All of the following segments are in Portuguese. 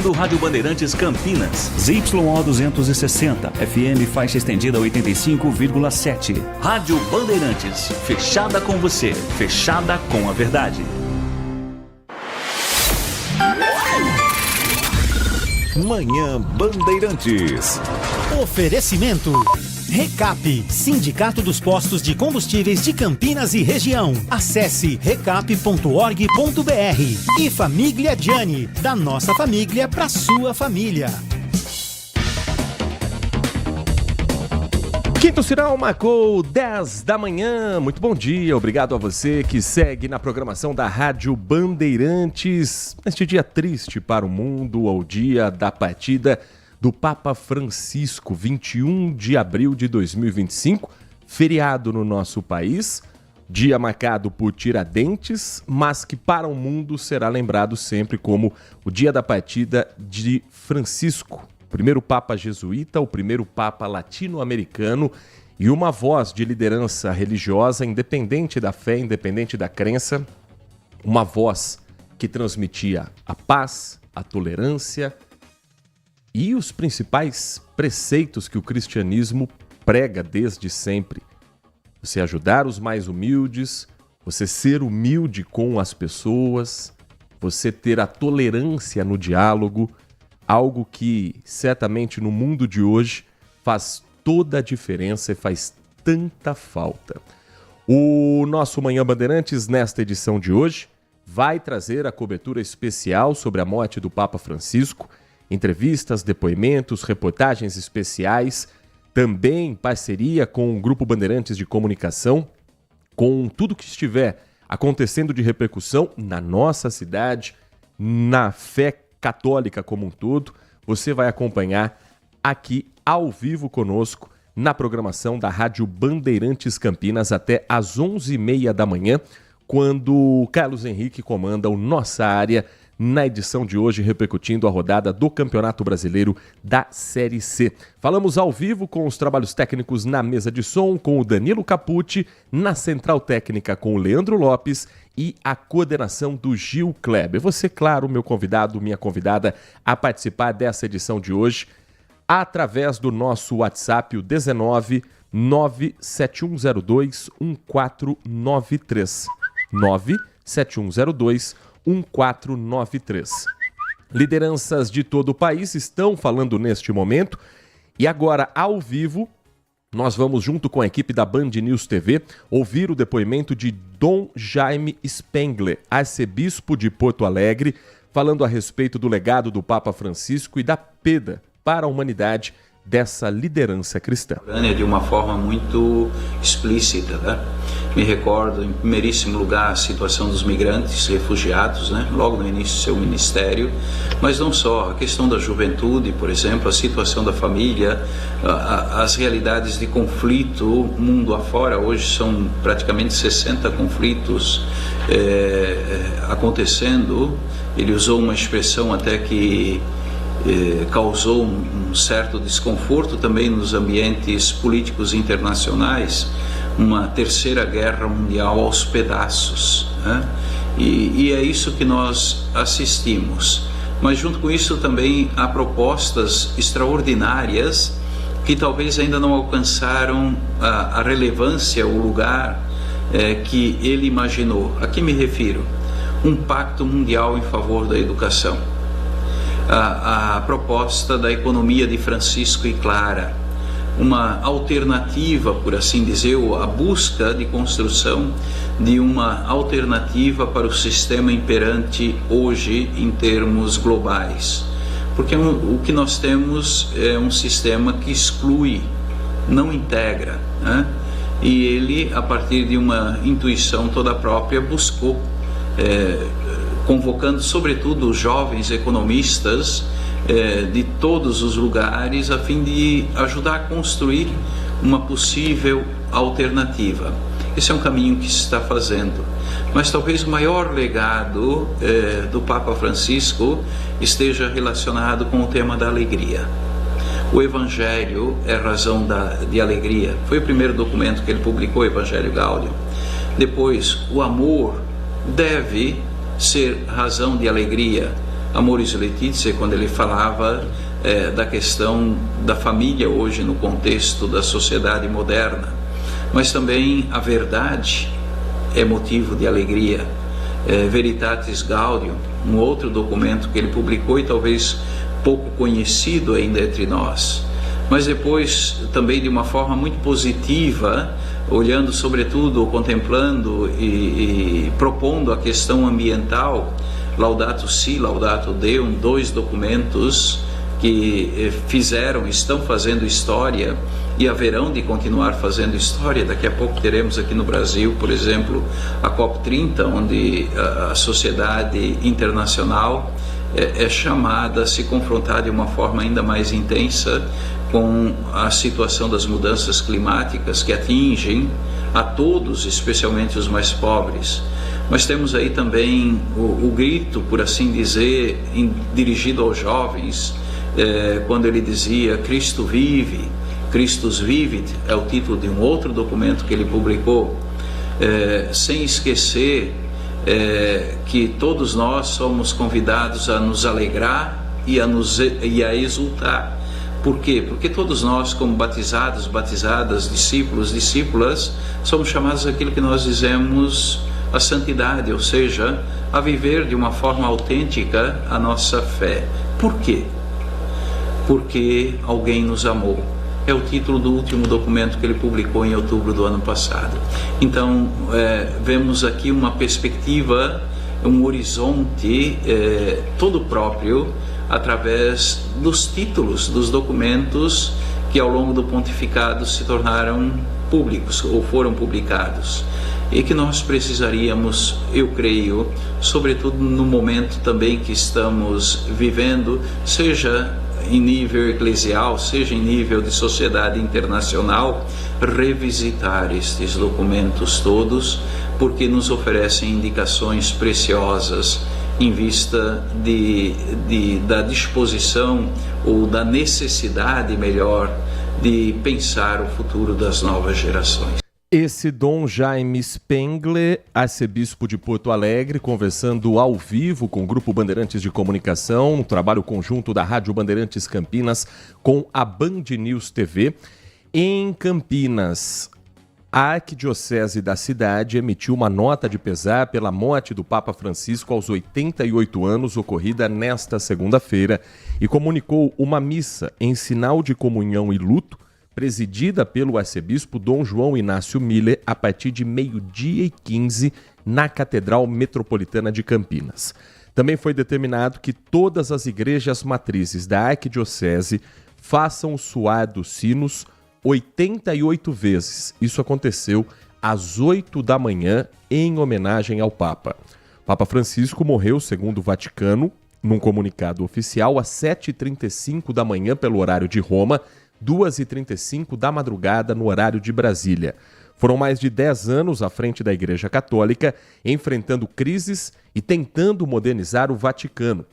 do Rádio Bandeirantes Campinas. ZYO 260, FM faixa estendida 85,7. Rádio Bandeirantes, fechada com você, fechada com a verdade. Manhã Bandeirantes. Oferecimento Recap, Sindicato dos Postos de Combustíveis de Campinas e Região. Acesse recap.org.br. E Família Gianni, da nossa família para sua família. Quinto Sinal marcou 10 da manhã. Muito bom dia, obrigado a você que segue na programação da Rádio Bandeirantes. Neste dia triste para o mundo, ao dia da partida do Papa Francisco, 21 de abril de 2025, feriado no nosso país, dia marcado por Tiradentes, mas que para o mundo será lembrado sempre como o dia da partida de Francisco, o primeiro Papa jesuíta, o primeiro Papa latino-americano e uma voz de liderança religiosa, independente da fé, independente da crença, uma voz que transmitia a paz, a tolerância e os principais preceitos que o cristianismo prega desde sempre. Você ajudar os mais humildes, você ser humilde com as pessoas, você ter a tolerância no diálogo, algo que certamente no mundo de hoje faz toda a diferença e faz tanta falta. O nosso Manhã Bandeirantes, nesta edição de hoje, vai trazer a cobertura especial sobre a morte do Papa Francisco, entrevistas, depoimentos, reportagens especiais, também parceria com o Grupo Bandeirantes de Comunicação, com tudo que estiver acontecendo de repercussão na nossa cidade, na fé católica como um todo, você vai acompanhar aqui ao vivo conosco na programação da Rádio Bandeirantes Campinas até às 11h30 da manhã, quando o Carlos Henrique comanda o Nossa Área, na edição de hoje, repercutindo a rodada do Campeonato Brasileiro da Série C. Falamos ao vivo com os trabalhos técnicos na mesa de som, com o Danilo Capucci, na central técnica com o Leandro Lopes e a coordenação do Gil Kleber. Você, claro, meu convidado, minha convidada a participar dessa edição de hoje, através do nosso WhatsApp, o 19 97102 1493. 97102 1493. Lideranças de todo o país estão falando neste momento e agora, ao vivo, nós vamos, junto com a equipe da Band News TV, ouvir o depoimento de Dom Jaime Spengler, arcebispo de Porto Alegre, falando a respeito do legado do Papa Francisco e da perda para a humanidade dessa liderança cristã. De uma forma muito explícita, né? Me recordo, em primeiríssimo lugar, a situação dos migrantes, refugiados, né? Logo no início do seu ministério, mas não só, a questão da juventude, por exemplo, a situação da família, as realidades de conflito mundo afora. Hoje são praticamente 60 conflitos acontecendo. Ele usou uma expressão até que causou um certo desconforto também nos ambientes políticos internacionais, uma terceira guerra mundial aos pedaços, né? E é isso que nós assistimos. Mas junto com isso também há propostas extraordinárias que talvez ainda não alcançaram a relevância, o lugar que ele imaginou. A que me refiro? Um pacto mundial em favor da educação. A proposta da economia de Francisco e Clara, uma alternativa, por assim dizer, a busca de construção de uma alternativa para o sistema imperante hoje em termos globais. Porque o que nós temos é um sistema que exclui, não integra, né? E ele, a partir de uma intuição toda própria, buscou convocando sobretudo os jovens economistas de todos os lugares, a fim de ajudar a construir uma possível alternativa. Esse é um caminho que se está fazendo. Mas talvez o maior legado do Papa Francisco esteja relacionado com o tema da alegria. O Evangelho é razão de alegria. Foi o primeiro documento que ele publicou, o Evangelho Gaudium. Depois, o amor deve ser razão de alegria. Amoris Laetitia, quando ele falava da questão da família hoje no contexto da sociedade moderna. Mas também a verdade é motivo de alegria. Veritatis Gaudium, um outro documento que ele publicou e talvez pouco conhecido ainda entre nós. Mas depois também de uma forma muito positiva, olhando sobretudo, contemplando e propondo a questão ambiental, Laudato Si, Laudato Deum, 2 documentos que estão fazendo história e haverão de continuar fazendo história. Daqui a pouco teremos aqui no Brasil, por exemplo, a COP30, onde a sociedade internacional é chamada a se confrontar de uma forma ainda mais intensa com a situação das mudanças climáticas que atingem a todos, especialmente os mais pobres. Mas temos aí também o grito, por assim dizer, dirigido aos jovens, quando ele dizia Cristo vive, Christus vivit, é o título de um outro documento que ele publicou, sem esquecer que todos nós somos convidados a nos alegrar e a exultar. Por quê? Porque todos nós, como batizados, batizadas, discípulos, discípulas, somos chamados àquilo que nós dizemos a santidade, ou seja, a viver de uma forma autêntica a nossa fé. Por quê? Porque alguém nos amou. É o título do último documento que ele publicou em outubro do ano passado. Então, vemos aqui uma perspectiva, um horizonte todo próprio, através dos títulos dos documentos que ao longo do pontificado se tornaram públicos ou foram publicados. E que nós precisaríamos, eu creio, sobretudo no momento também que estamos vivendo, seja em nível eclesial, seja em nível de sociedade internacional, revisitar estes documentos todos, porque nos oferecem indicações preciosas em vista da disposição ou da necessidade, melhor, de pensar o futuro das novas gerações. Esse Dom Jaime Spengler, arcebispo de Porto Alegre, conversando ao vivo com o Grupo Bandeirantes de Comunicação, um trabalho conjunto da Rádio Bandeirantes Campinas com a Band News TV. Em Campinas, a arquidiocese da cidade emitiu uma nota de pesar pela morte do Papa Francisco aos 88 anos, ocorrida nesta segunda-feira, e comunicou uma missa em sinal de comunhão e luto, presidida pelo arcebispo Dom João Inácio Miller, a partir de 12h15, na Catedral Metropolitana de Campinas. Também foi determinado que todas as igrejas matrizes da arquidiocese façam soar dos sinos 88 vezes. Isso aconteceu às 8 da manhã, em homenagem ao Papa. Papa Francisco morreu, segundo o Vaticano, num comunicado oficial, às 7h35 da manhã, pelo horário de Roma, 2h35 da madrugada no horário de Brasília. Foram mais de 10 anos à frente da Igreja Católica, enfrentando crises e tentando modernizar o Vaticano.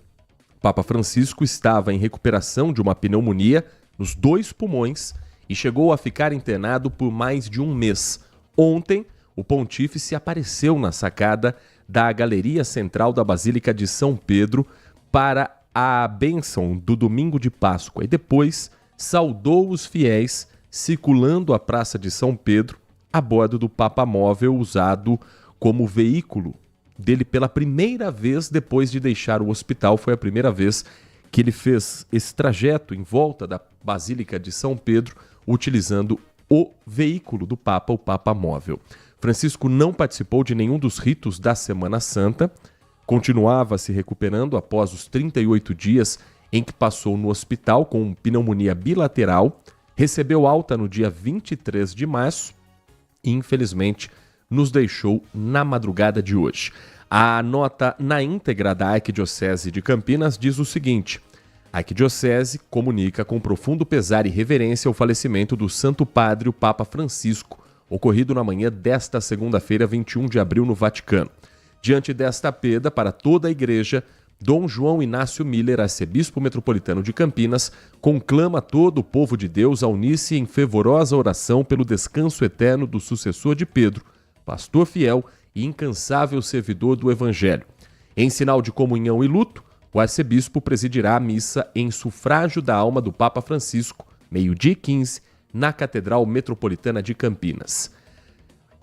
Papa Francisco estava em recuperação de uma pneumonia nos 2 pulmões e chegou a ficar internado por mais de um mês. Ontem, o pontífice apareceu na sacada da Galeria Central da Basílica de São Pedro para a bênção do domingo de Páscoa e depois saudou os fiéis circulando a Praça de São Pedro a bordo do Papa Móvel usado como veículo dele pela primeira vez depois de deixar o hospital. Foi a primeira vez que ele fez esse trajeto em volta da Basílica de São Pedro utilizando o veículo do Papa, o Papa Móvel. Francisco não participou de nenhum dos ritos da Semana Santa, continuava se recuperando após os 38 dias em que passou no hospital com pneumonia bilateral, recebeu alta no dia 23 de março e, infelizmente, nos deixou na madrugada de hoje. A nota na íntegra da Arquidiocese de Campinas diz o seguinte: a Arquidiocese comunica com profundo pesar e reverência o falecimento do Santo Padre, o Papa Francisco, ocorrido na manhã desta segunda-feira, 21 de abril, no Vaticano. Diante desta perda para toda a Igreja, Dom João Inácio Miller, arcebispo metropolitano de Campinas, conclama todo o povo de Deus a unir-se em fervorosa oração pelo descanso eterno do sucessor de Pedro, pastor fiel e incansável servidor do Evangelho. Em sinal de comunhão e luto, O arcebispo presidirá a missa em sufrágio da alma do Papa Francisco, 12h15, na Catedral Metropolitana de Campinas.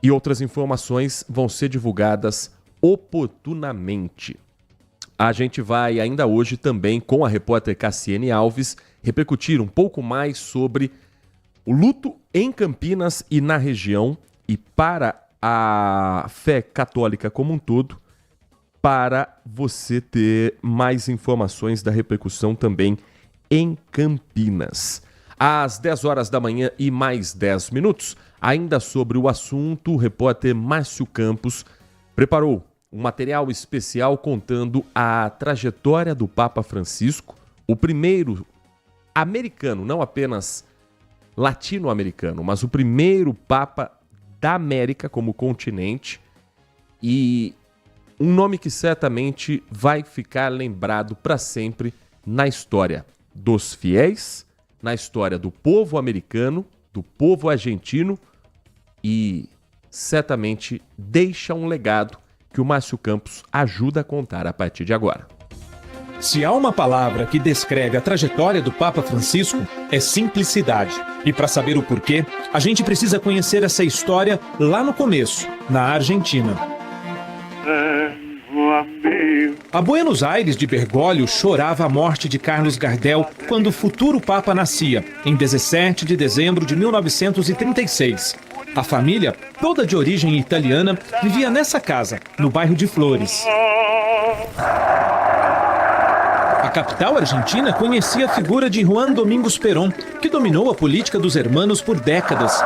E outras informações vão ser divulgadas oportunamente. A gente vai ainda hoje também, com a repórter Cassiane Alves, repercutir um pouco mais sobre o luto em Campinas e na região, e para a fé católica como um todo, para você ter mais informações da repercussão também em Campinas. Às 10 horas da manhã e mais 10 minutos, ainda sobre o assunto, o repórter Márcio Campos preparou um material especial contando a trajetória do Papa Francisco, o primeiro americano, não apenas latino-americano, mas o primeiro Papa da América como continente, e um nome que certamente vai ficar lembrado para sempre na história dos fiéis, na história do povo americano, do povo argentino, e certamente deixa um legado que o Márcio Campos ajuda a contar a partir de agora. Se há uma palavra que descreve a trajetória do Papa Francisco, é simplicidade. E para saber o porquê, a gente precisa conhecer essa história lá no começo, na Argentina. A Buenos Aires de Bergoglio chorava a morte de Carlos Gardel quando o futuro Papa nascia, em 17 de dezembro de 1936. A família, toda de origem italiana, vivia nessa casa, no bairro de Flores. A capital argentina conhecia a figura de Juan Domingos Perón, que dominou a política dos hermanos por décadas.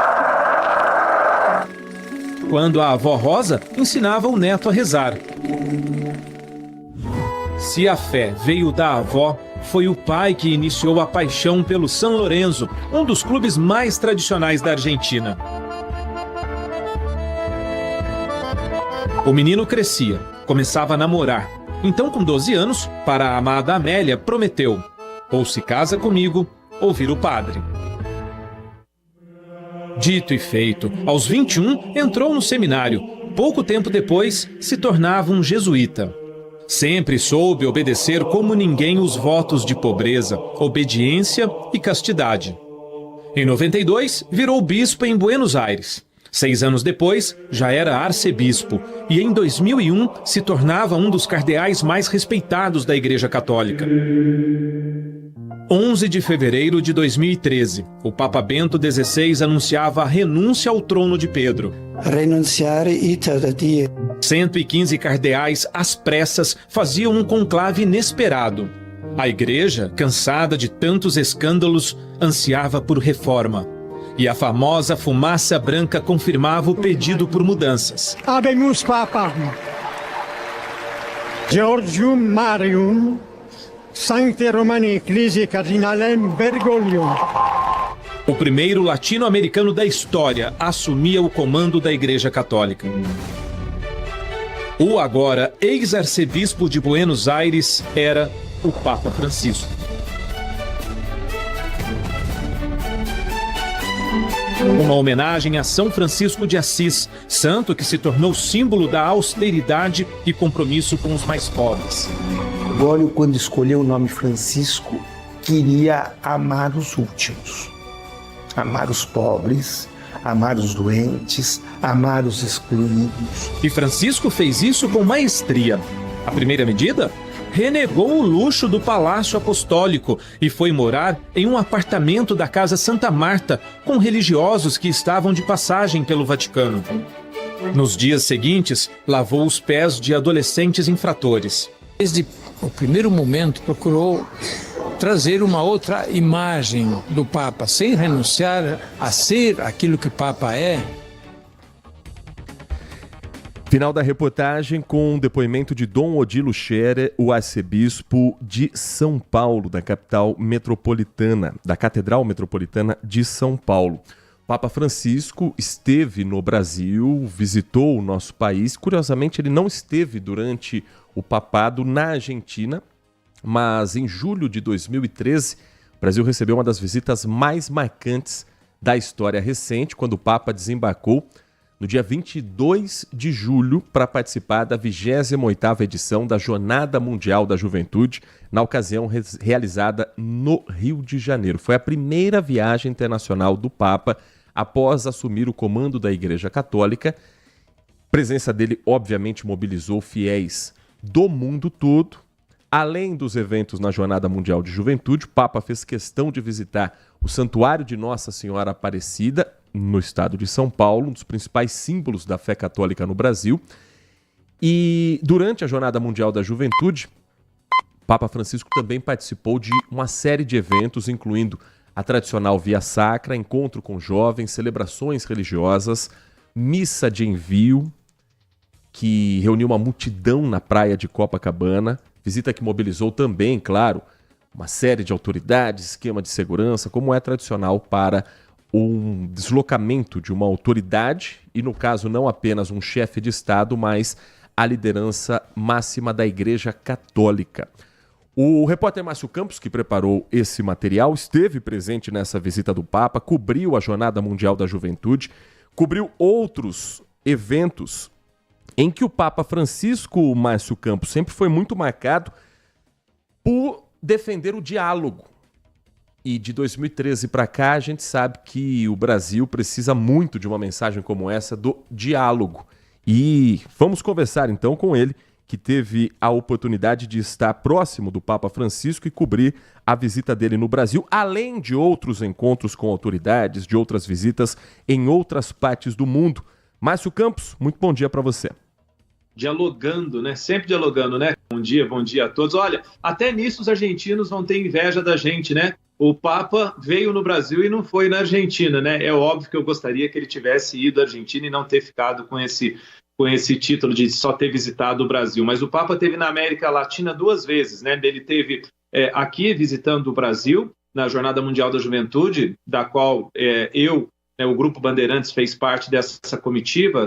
Quando a avó Rosa ensinava o neto a rezar. Se a fé veio da avó, foi o pai que iniciou a paixão pelo San Lorenzo, um dos clubes mais tradicionais da Argentina. O menino crescia, começava a namorar. Então, com 12 anos, para a amada Amélia, prometeu: ou se casa comigo, ou vira o padre. Dito e feito, aos 21, entrou no seminário. Pouco tempo depois, se tornava um jesuíta. Sempre soube obedecer como ninguém os votos de pobreza, obediência e castidade. Em 92, virou bispo em Buenos Aires. 6 anos depois, já era arcebispo e em 2001 se tornava um dos cardeais mais respeitados da Igreja Católica. 11 de fevereiro de 2013, o Papa Bento XVI anunciava a renúncia ao trono de Pedro. Renunciare iter die. 115 cardeais, às pressas, faziam um conclave inesperado. A Igreja, cansada de tantos escândalos, ansiava por reforma. E a famosa fumaça branca confirmava o pedido por mudanças. Habemus Papa Georgium Marium Sancte Romani Ecclesiae Cardinalem Bergoglio. O primeiro latino-americano da história assumia o comando da Igreja Católica. O agora ex-arcebispo de Buenos Aires era o Papa Francisco. Uma homenagem a São Francisco de Assis, santo que se tornou símbolo da austeridade e compromisso com os mais pobres. Bergoglio, quando escolheu o nome Francisco, queria amar os últimos. Amar os pobres, amar os doentes, amar os excluídos. E Francisco fez isso com maestria. A primeira medida? Renegou o luxo do Palácio Apostólico e foi morar em um apartamento da Casa Santa Marta com religiosos que estavam de passagem pelo Vaticano. Nos dias seguintes, lavou os pés de adolescentes infratores. Desde o primeiro momento, procurou trazer uma outra imagem do Papa, sem renunciar a ser aquilo que o Papa é. Final da reportagem com um depoimento de Dom Odilo Scherer, o arcebispo de São Paulo, da capital metropolitana, da Catedral Metropolitana de São Paulo. Papa Francisco esteve no Brasil, visitou o nosso país. Curiosamente, ele não esteve durante o papado na Argentina, mas em julho de 2013, o Brasil recebeu uma das visitas mais marcantes da história recente, quando o Papa desembarcou no dia 22 de julho, para participar da 28ª edição da Jornada Mundial da Juventude, na ocasião realizada no Rio de Janeiro. Foi a primeira viagem internacional do Papa após assumir o comando da Igreja Católica. A presença dele, obviamente, mobilizou fiéis do mundo todo. Além dos eventos na Jornada Mundial de Juventude, o Papa fez questão de visitar o Santuário de Nossa Senhora Aparecida, no estado de São Paulo, um dos principais símbolos da fé católica no Brasil. E durante a Jornada Mundial da Juventude, Papa Francisco também participou de uma série de eventos, incluindo a tradicional Via Sacra, encontro com jovens, celebrações religiosas, missa de envio, que reuniu uma multidão na praia de Copacabana, visita que mobilizou também, claro, uma série de autoridades, esquema de segurança, como é tradicional para um deslocamento de uma autoridade, e no caso não apenas um chefe de Estado, mas a liderança máxima da Igreja Católica. O repórter Márcio Campos, que preparou esse material, esteve presente nessa visita do Papa, cobriu a Jornada Mundial da Juventude, cobriu outros eventos em que o Papa Francisco, Márcio Campos, sempre foi muito marcado por defender o diálogo. E de 2013 para cá, a gente sabe que o Brasil precisa muito de uma mensagem como essa do diálogo. E vamos conversar então com ele, que teve a oportunidade de estar próximo do Papa Francisco e cobrir a visita dele no Brasil, além de outros encontros com autoridades, de outras visitas em outras partes do mundo. Márcio Campos, muito bom dia para você. Dialogando, né? Sempre dialogando, né? Bom dia a todos. Olha, até nisso os argentinos vão ter inveja da gente, né? O Papa veio no Brasil e não foi na Argentina, né? É óbvio que eu gostaria que ele tivesse ido à Argentina e não ter ficado com esse título de só ter visitado o Brasil. Mas o Papa esteve na América Latina 2 vezes, né? Ele esteve aqui visitando o Brasil, na Jornada Mundial da Juventude, da qual o Grupo Bandeirantes fez parte dessa comitiva.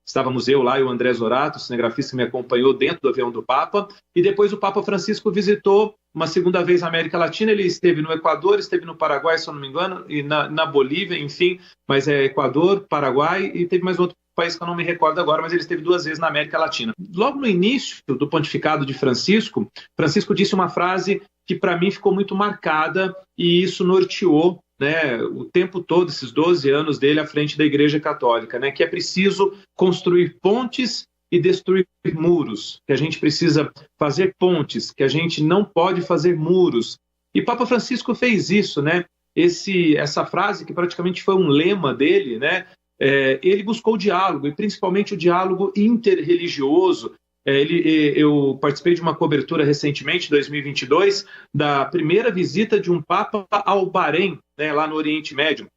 Estávamos eu lá e o André Zorato, o cinegrafista que me acompanhou dentro do avião do Papa, e depois o Papa Francisco visitou uma segunda vez a América Latina. Ele esteve no Equador, esteve no Paraguai, se eu não me engano, e na Bolívia, enfim, mas é Equador, Paraguai, e teve mais outro país que eu não me recordo agora, mas ele esteve 2 vezes na América Latina. Logo no início do pontificado de Francisco disse uma frase que para mim ficou muito marcada, e isso norteou, né, o tempo todo, esses 12 anos dele à frente da Igreja Católica, né, que é preciso construir pontes e destruir muros, que a gente precisa fazer pontes, que a gente não pode fazer muros. E Papa Francisco fez isso, né? Essa frase, que praticamente foi um lema dele, né? Ele buscou o diálogo, e principalmente o diálogo interreligioso. Eu participei de uma cobertura recentemente, 2022, da primeira visita de um Papa ao Bahrein, né, lá no Oriente Médio.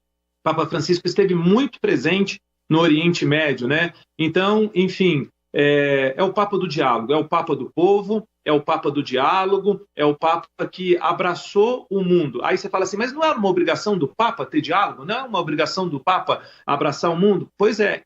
Papa Francisco esteve muito presente no Oriente Médio, né? Então, enfim, é o Papa do diálogo, é o Papa do povo, é o Papa do diálogo, é o Papa que abraçou o mundo. Aí você fala assim, mas não é uma obrigação do Papa ter diálogo? Não é uma obrigação do Papa abraçar o mundo? Pois é.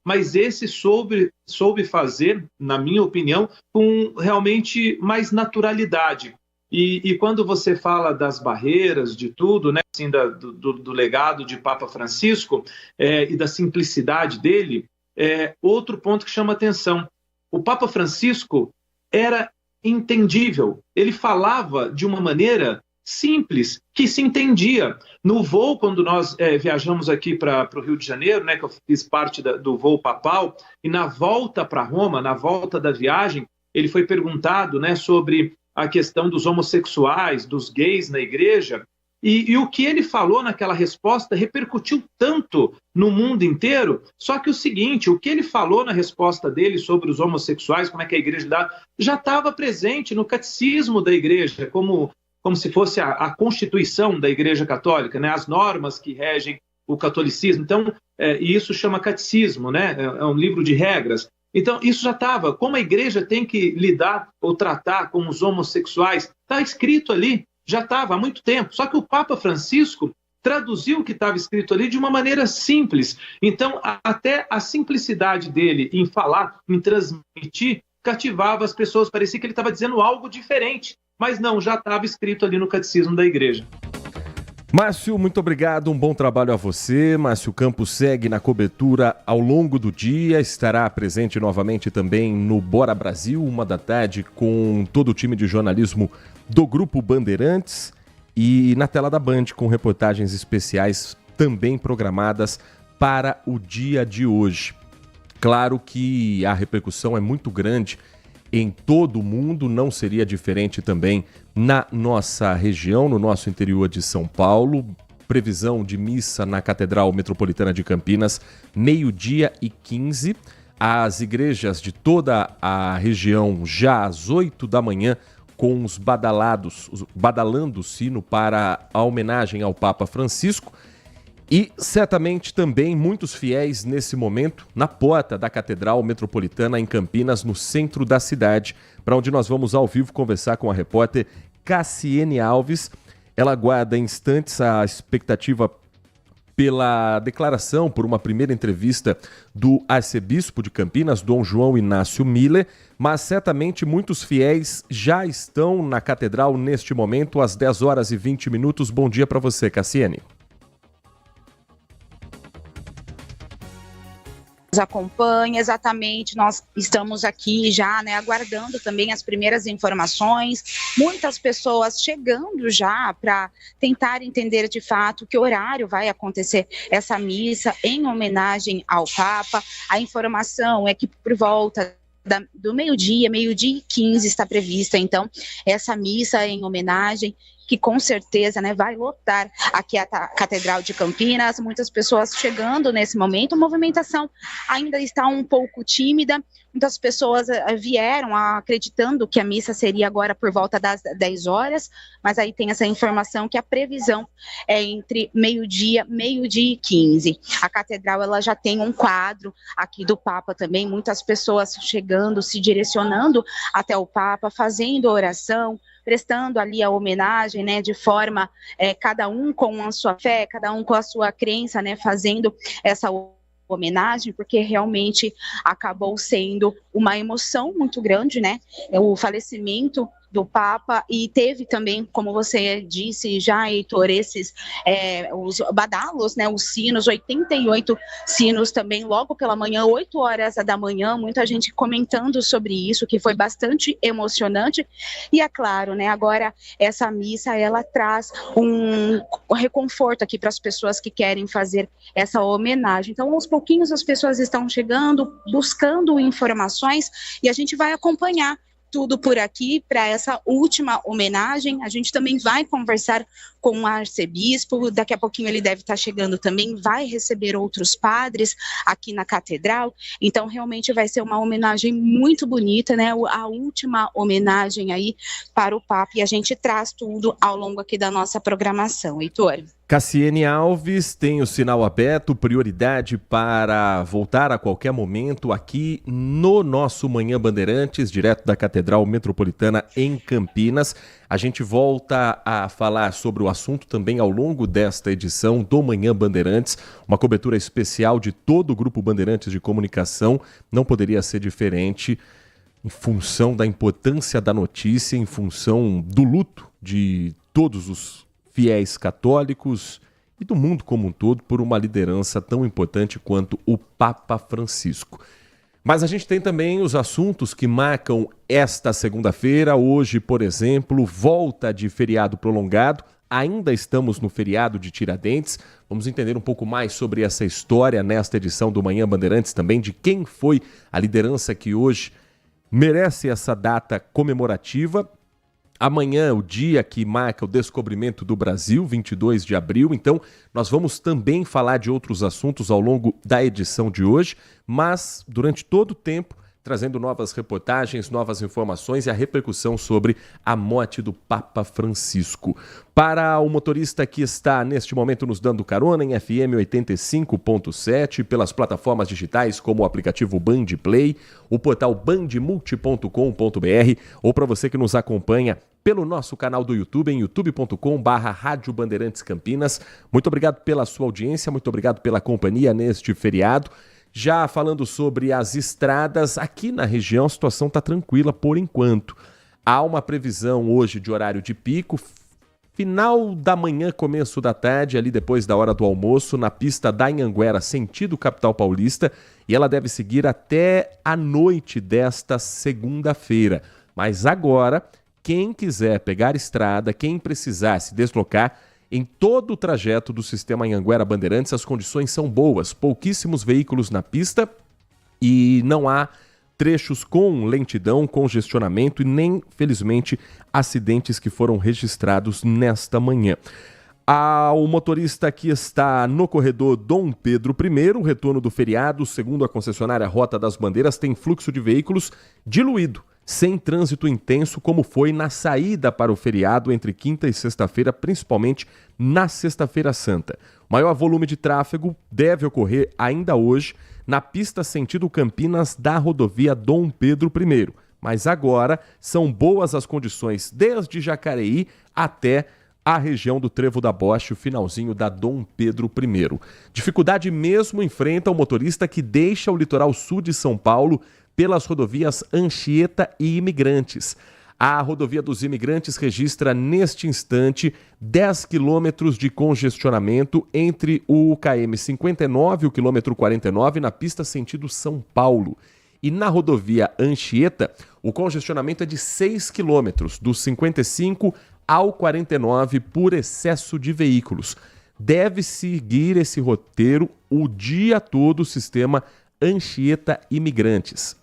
Mas esse soube fazer, na minha opinião, com realmente mais naturalidade. E quando você fala das barreiras, de tudo, né, assim, do legado de Papa Francisco e da simplicidade dele, outro ponto que chama atenção. O Papa Francisco era entendível. Ele falava de uma maneira simples, que se entendia. No voo, quando nós viajamos aqui para o Rio de Janeiro, né, que eu fiz parte do voo papal, e na volta para Roma, na volta da viagem, ele foi perguntado, né, sobre a questão dos homossexuais, dos gays na igreja, e o que ele falou naquela resposta repercutiu tanto no mundo inteiro, só que o seguinte, o que ele falou na resposta dele sobre os homossexuais, como é que a igreja dá, já estava presente no catecismo da igreja, como se fosse a Constituição da Igreja Católica, né? As normas que regem o catolicismo. Então, e isso chama catecismo, né? É um livro de regras. Então, isso já estava. Como a igreja tem que lidar ou tratar com os homossexuais, está escrito ali, já estava há muito tempo. Só que o Papa Francisco traduziu o que estava escrito ali de uma maneira simples. Então, até a simplicidade dele em falar, em transmitir, cativava as pessoas. Parecia que ele estava dizendo algo diferente. Mas não, já estava escrito ali no catecismo da igreja. Márcio, muito obrigado, um bom trabalho a você. Márcio Campos segue na cobertura ao longo do dia, estará presente novamente também no Bora Brasil, 13h, com todo o time de jornalismo do Grupo Bandeirantes e na tela da Band, com reportagens especiais também programadas para o dia de hoje. Claro que a repercussão é muito grande em todo o mundo, não seria diferente também na nossa região, no nosso interior de São Paulo. Previsão de missa na Catedral Metropolitana de Campinas, 12h15. As igrejas de toda a região já às 8 da manhã, com os badalando o sino para a homenagem ao Papa Francisco. E certamente também muitos fiéis nesse momento na porta da Catedral Metropolitana em Campinas, no centro da cidade, para onde nós vamos ao vivo conversar com a repórter Cassiene Alves. Ela aguarda em instantes a expectativa pela declaração, por uma primeira entrevista do arcebispo de Campinas, Dom João Inácio Miller, mas certamente muitos fiéis já estão na Catedral neste momento, às 10h20. Bom dia para você, Cassiene. Nos acompanha, exatamente, nós estamos aqui já, aguardando também as primeiras informações, muitas pessoas chegando já para tentar entender de fato que horário vai acontecer essa missa em homenagem ao Papa. A informação é que por volta do meio-dia e 15 está prevista, então, essa missa em homenagem, que com certeza vai lotar aqui a Catedral de Campinas, muitas pessoas chegando nesse momento. A movimentação ainda está um pouco tímida, muitas pessoas vieram acreditando que a missa seria agora por volta das 10 horas, mas aí tem essa informação que a previsão é entre meio-dia e 15. A Catedral ela já tem um quadro aqui do Papa também, muitas pessoas chegando, se direcionando até o Papa, fazendo oração, prestando ali a homenagem, de forma, cada um com a sua fé, cada um com a sua crença, fazendo essa homenagem, porque realmente acabou sendo uma emoção muito grande, o falecimento do Papa, e teve também, como você disse já, Heitor, os badalos, os sinos, 88 sinos também, logo pela manhã, 8 horas da manhã, muita gente comentando sobre isso, que foi bastante emocionante, e é claro, agora essa missa, ela traz um reconforto aqui para as pessoas que querem fazer essa homenagem. Então, aos pouquinhos as pessoas estão chegando, buscando informações, e a gente vai acompanhar tudo por aqui para essa última homenagem. A gente também vai conversar com o arcebispo, daqui a pouquinho ele deve estar chegando também, vai receber outros padres aqui na Catedral, então realmente vai ser uma homenagem muito bonita, a última homenagem aí para o Papa, e a gente traz tudo ao longo aqui da nossa programação. Heitor. Cassiene Alves tem o sinal aberto, prioridade para voltar a qualquer momento aqui no nosso Manhã Bandeirantes, direto da Catedral Metropolitana em Campinas. A gente volta a falar sobre o assunto também ao longo desta edição do Manhã Bandeirantes, uma cobertura especial de todo o Grupo Bandeirantes de Comunicação. Não poderia ser diferente em função da importância da notícia, em função do luto de todos os fiéis católicos e do mundo como um todo por uma liderança tão importante quanto o Papa Francisco. Mas a gente tem também os assuntos que marcam esta segunda-feira. Hoje, por exemplo, volta de feriado prolongado. Ainda estamos no feriado de Tiradentes. Vamos entender um pouco mais sobre essa história nesta edição do Manhã Bandeirantes também, de quem foi a liderança que hoje merece essa data comemorativa. Amanhã, o dia que marca o descobrimento do Brasil, 22 de abril. Então, nós vamos também falar de outros assuntos ao longo da edição de hoje, mas durante todo o tempo, trazendo novas reportagens, novas informações e a repercussão sobre a morte do Papa Francisco. Para o motorista que está neste momento nos dando carona em FM 85.7, pelas plataformas digitais como o aplicativo Band Play, o portal bandmulti.com.br, ou para você que nos acompanha pelo nosso canal do YouTube, em youtube.com/Rádio Bandeirantes Campinas. Muito obrigado pela sua audiência, muito obrigado pela companhia neste feriado. Já falando sobre as estradas, aqui na região a situação está tranquila por enquanto. Há uma previsão hoje de horário de pico, final da manhã, começo da tarde, ali depois da hora do almoço, na pista da Anhanguera, sentido capital paulista, e ela deve seguir até a noite desta segunda-feira. Mas agora, quem quiser pegar estrada, quem precisar se deslocar, em todo o trajeto do sistema Anhanguera Bandeirantes, as condições são boas, pouquíssimos veículos na pista e não há trechos com lentidão, congestionamento e nem, felizmente, acidentes que foram registrados nesta manhã. O motorista que está no corredor Dom Pedro I, o retorno do feriado, segundo a concessionária Rota das Bandeiras, tem fluxo de veículos diluído, sem trânsito intenso, como foi na saída para o feriado entre quinta e sexta-feira, principalmente na Sexta-feira Santa. O maior volume de tráfego deve ocorrer ainda hoje na pista sentido Campinas da rodovia Dom Pedro I. Mas agora são boas as condições desde Jacareí até a região do Trevo da Boche, o finalzinho da Dom Pedro I. Dificuldade mesmo enfrenta o motorista que deixa o litoral sul de São Paulo pelas rodovias Anchieta e Imigrantes. A rodovia dos Imigrantes registra neste instante 10 quilômetros de congestionamento entre o KM 59 e o quilômetro 49 na pista sentido São Paulo. E na rodovia Anchieta, o congestionamento é de 6 quilômetros, dos 55 ao 49 por excesso de veículos. Deve seguir esse roteiro o dia todo o sistema Anchieta Imigrantes.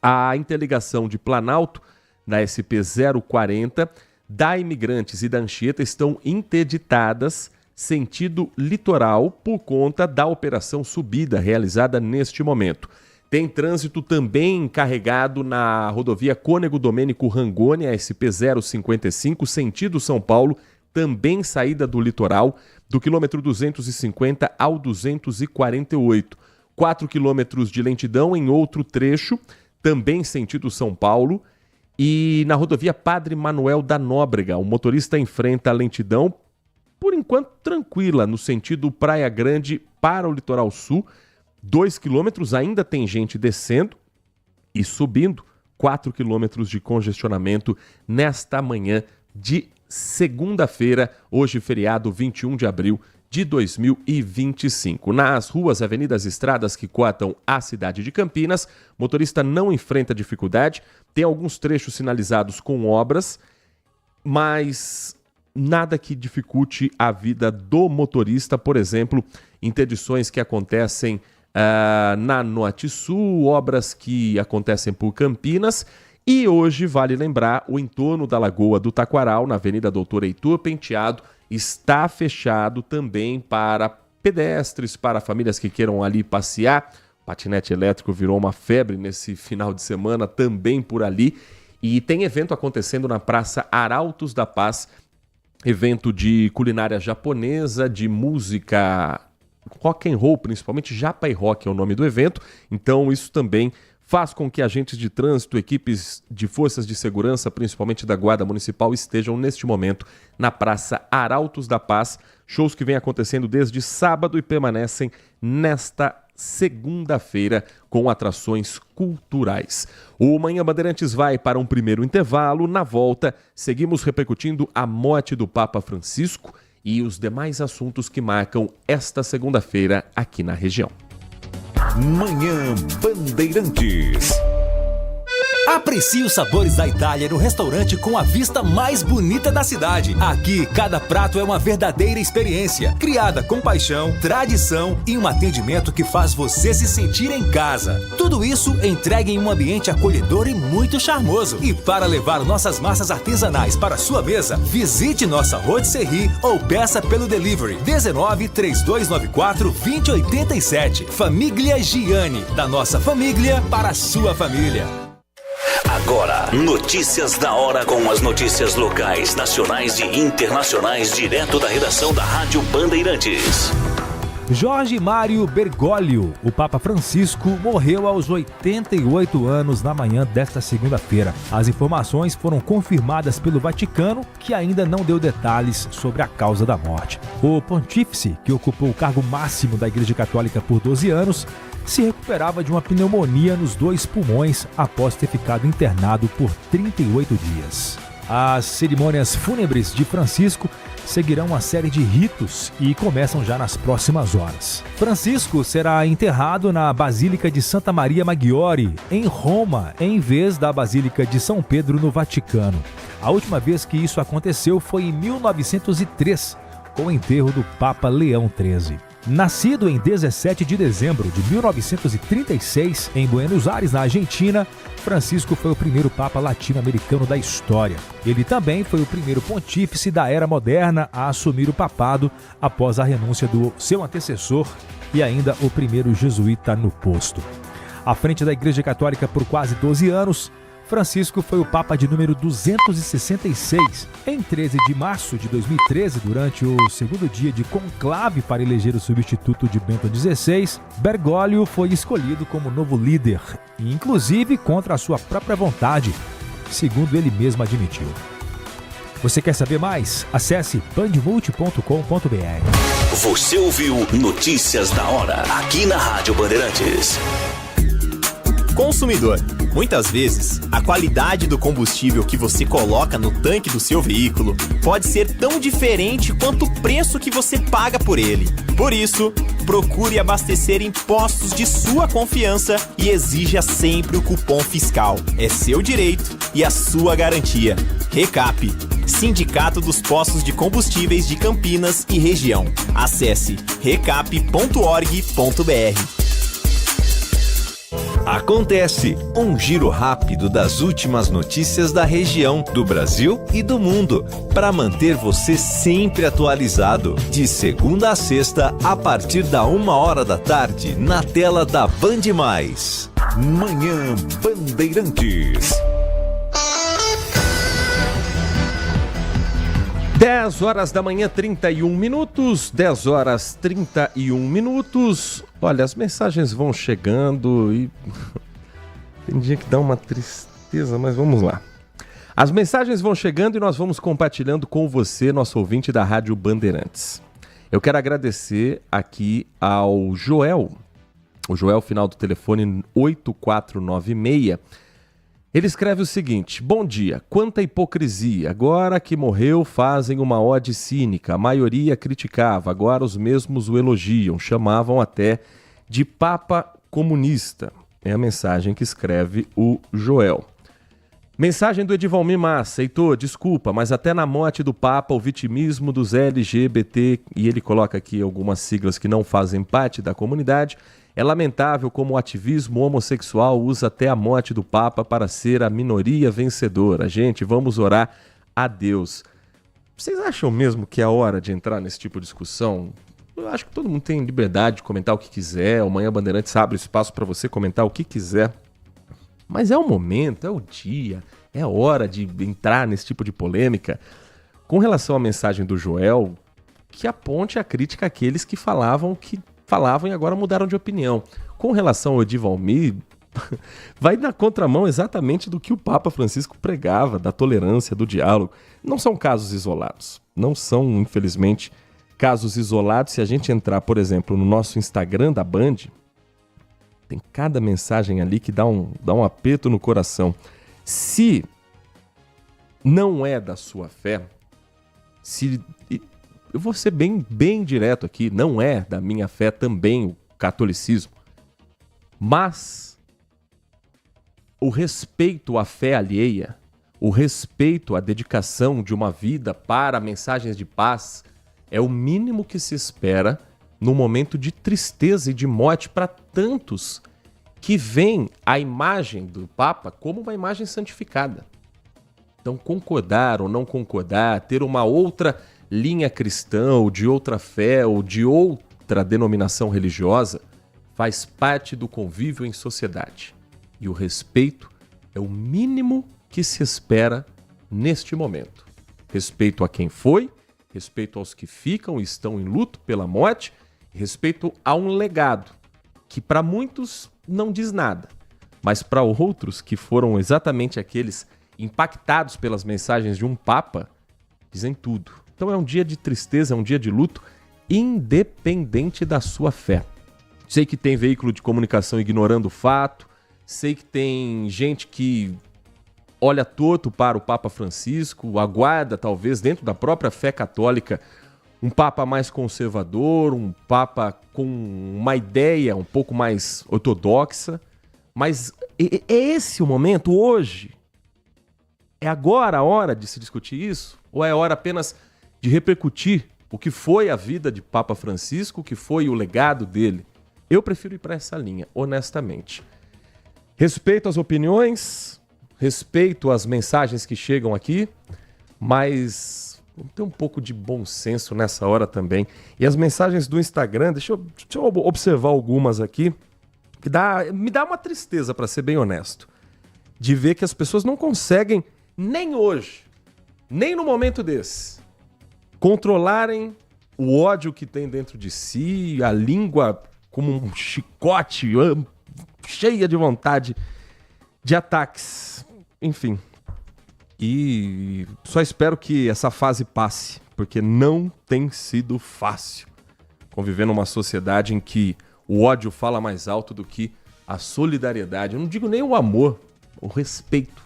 A interligação de Planalto, na SP 040, da Imigrantes e da Anchieta estão interditadas sentido litoral por conta da operação subida realizada neste momento. Tem trânsito também carregado na rodovia Cônego Domênico Rangoni, a SP 055, sentido São Paulo, também saída do litoral, do quilômetro 250 ao 248. 4 quilômetros de lentidão em outro trecho, também sentido São Paulo. E na rodovia Padre Manuel da Nóbrega, o motorista enfrenta a lentidão, por enquanto tranquila, no sentido Praia Grande para o litoral sul. 2 quilômetros, ainda tem gente descendo e subindo. 4 quilômetros de congestionamento nesta manhã de segunda-feira, hoje feriado 21 de abril de 2025. Nas ruas, avenidas e estradas que cortam a cidade de Campinas, motorista não enfrenta dificuldade, tem alguns trechos sinalizados com obras, mas nada que dificulte a vida do motorista, por exemplo, interdições que acontecem na Norte Sul, obras que acontecem por Campinas. E hoje, vale lembrar, o entorno da Lagoa do Taquaral, na Avenida Doutor Heitor Penteado, está fechado também para pedestres, para famílias que queiram ali passear. Patinete elétrico virou uma febre nesse final de semana também por ali. E tem evento acontecendo na Praça Arautos da Paz, evento de culinária japonesa, de música rock and roll, principalmente Japai Rock é o nome do evento. Então isso também faz com que agentes de trânsito, equipes de forças de segurança, principalmente da Guarda Municipal, estejam neste momento na Praça Arautos da Paz. Shows que vêm acontecendo desde sábado e permanecem nesta segunda-feira com atrações culturais. O Manhã Bandeirantes vai para um primeiro intervalo. Na volta, seguimos repercutindo a morte do Papa Francisco e os demais assuntos que marcam esta segunda-feira aqui na região. Manhã Bandeirantes. Aprecie os sabores da Itália no restaurante com a vista mais bonita da cidade. Aqui, cada prato é uma verdadeira experiência, criada com paixão, tradição e um atendimento que faz você se sentir em casa. Tudo isso entregue em um ambiente acolhedor e muito charmoso. E para levar nossas massas artesanais para sua mesa, visite nossa rotisserie ou peça pelo delivery 19 3294 2087. Família Gianni, da nossa família para a sua família. Agora, notícias da hora com as notícias locais, nacionais e internacionais, direto da redação da Rádio Bandeirantes. Jorge Mário Bergoglio, o Papa Francisco, morreu aos 88 anos na manhã desta segunda-feira. As informações foram confirmadas pelo Vaticano, que ainda não deu detalhes sobre a causa da morte. O pontífice, que ocupou o cargo máximo da Igreja Católica por 12 anos, se recuperava de uma pneumonia nos 2 pulmões após ter ficado internado por 38 dias. As cerimônias fúnebres de Francisco seguirão uma série de ritos e começam já nas próximas horas. Francisco será enterrado na Basílica de Santa Maria Maggiore, em Roma, em vez da Basílica de São Pedro, no Vaticano. A última vez que isso aconteceu foi em 1903, com o enterro do Papa Leão XIII. Nascido em 17 de dezembro de 1936, em Buenos Aires, na Argentina, Francisco foi o primeiro Papa latino-americano da história. Ele também foi o primeiro pontífice da Era Moderna a assumir o papado após a renúncia do seu antecessor e ainda o primeiro jesuíta no posto. À frente da Igreja Católica por quase 12 anos, Francisco foi o Papa de número 266. Em 13 de março de 2013, durante o segundo dia de conclave para eleger o substituto de Bento XVI, Bergoglio foi escolhido como novo líder, inclusive contra a sua própria vontade, segundo ele mesmo admitiu. Você quer saber mais? Acesse bandmulti.com.br. Você ouviu Notícias da Hora, aqui na Rádio Bandeirantes. Consumidor, muitas vezes, a qualidade do combustível que você coloca no tanque do seu veículo pode ser tão diferente quanto o preço que você paga por ele. Por isso, procure abastecer em postos de sua confiança e exija sempre o cupom fiscal. É seu direito e a sua garantia. Recap, Sindicato dos Postos de Combustíveis de Campinas e Região. Acesse recap.org.br. Acontece um giro rápido das últimas notícias da região, do Brasil e do mundo, para manter você sempre atualizado. De segunda a sexta, a partir da 13h, na tela da Band+. Manhã Bandeirantes. 10 horas da manhã, 31 minutos. 10 horas, 31 minutos. Olha, as mensagens vão chegando e... tem dia que dá uma tristeza, mas vamos lá. As mensagens vão chegando e nós vamos compartilhando com você, nosso ouvinte da Rádio Bandeirantes. Eu quero agradecer aqui ao Joel. O Joel, final do telefone 8496. Ele escreve o seguinte: bom dia, quanta hipocrisia, agora que morreu fazem uma ode cínica, a maioria criticava, agora os mesmos o elogiam, chamavam até de Papa comunista. É a mensagem que escreve o Joel. Mensagem do Edivalmir Massa: Heitor, desculpa, mas até na morte do Papa o vitimismo dos LGBT, e ele coloca aqui algumas siglas que não fazem parte da comunidade, é lamentável como o ativismo homossexual usa até a morte do Papa para ser a minoria vencedora. Gente, vamos orar a Deus. Vocês acham mesmo que é a hora de entrar nesse tipo de discussão? Eu acho que todo mundo tem liberdade de comentar o que quiser. O Manhã Bandeirantes abre espaço para você comentar o que quiser. Mas é o momento, é o dia, é a hora de entrar nesse tipo de polêmica. Com relação à mensagem do Joel, que aponte a crítica àqueles que falavam e agora mudaram de opinião. Com relação ao Edivalmir, vai na contramão exatamente do que o Papa Francisco pregava, da tolerância, do diálogo. Não são casos isolados. Não são, infelizmente, casos isolados. Se a gente entrar, por exemplo, no nosso Instagram da Band, tem cada mensagem ali que dá um aperto no coração. Se não é da sua fé, eu vou ser bem direto aqui, não é da minha fé também o catolicismo, mas o respeito à fé alheia, o respeito à dedicação de uma vida para mensagens de paz é o mínimo que se espera no momento de tristeza e de morte para tantos que veem a imagem do Papa como uma imagem santificada. Então, concordar ou não concordar, ter uma outra linha cristã, ou de outra fé, ou de outra denominação religiosa, faz parte do convívio em sociedade. E o respeito é o mínimo que se espera neste momento. Respeito a quem foi, respeito aos que ficam e estão em luto pela morte, respeito a um legado que para muitos não diz nada, mas para outros que foram exatamente aqueles impactados pelas mensagens de um Papa, dizem tudo. Então é um dia de tristeza, é um dia de luto, independente da sua fé. Sei que tem veículo de comunicação ignorando o fato, sei que tem gente que olha torto para o Papa Francisco, aguarda talvez dentro da própria fé católica um Papa mais conservador, um Papa com uma ideia um pouco mais ortodoxa. Mas é esse o momento hoje? É agora a hora de se discutir isso? Ou é hora apenas de repercutir o que foi a vida de Papa Francisco, o que foi o legado dele? Eu prefiro ir para essa linha, honestamente. Respeito as opiniões, respeito as mensagens que chegam aqui, mas vamos ter um pouco de bom senso nessa hora também. E as mensagens do Instagram, deixa eu observar algumas aqui, que me dá uma tristeza, para ser bem honesto, de ver que as pessoas não conseguem, nem hoje, nem no momento desse, controlarem o ódio que tem dentro de si, a língua como um chicote, cheia de vontade de ataques. Enfim. E só espero que essa fase passe, porque não tem sido fácil conviver numa sociedade em que o ódio fala mais alto do que a solidariedade. Eu não digo nem o amor, o respeito.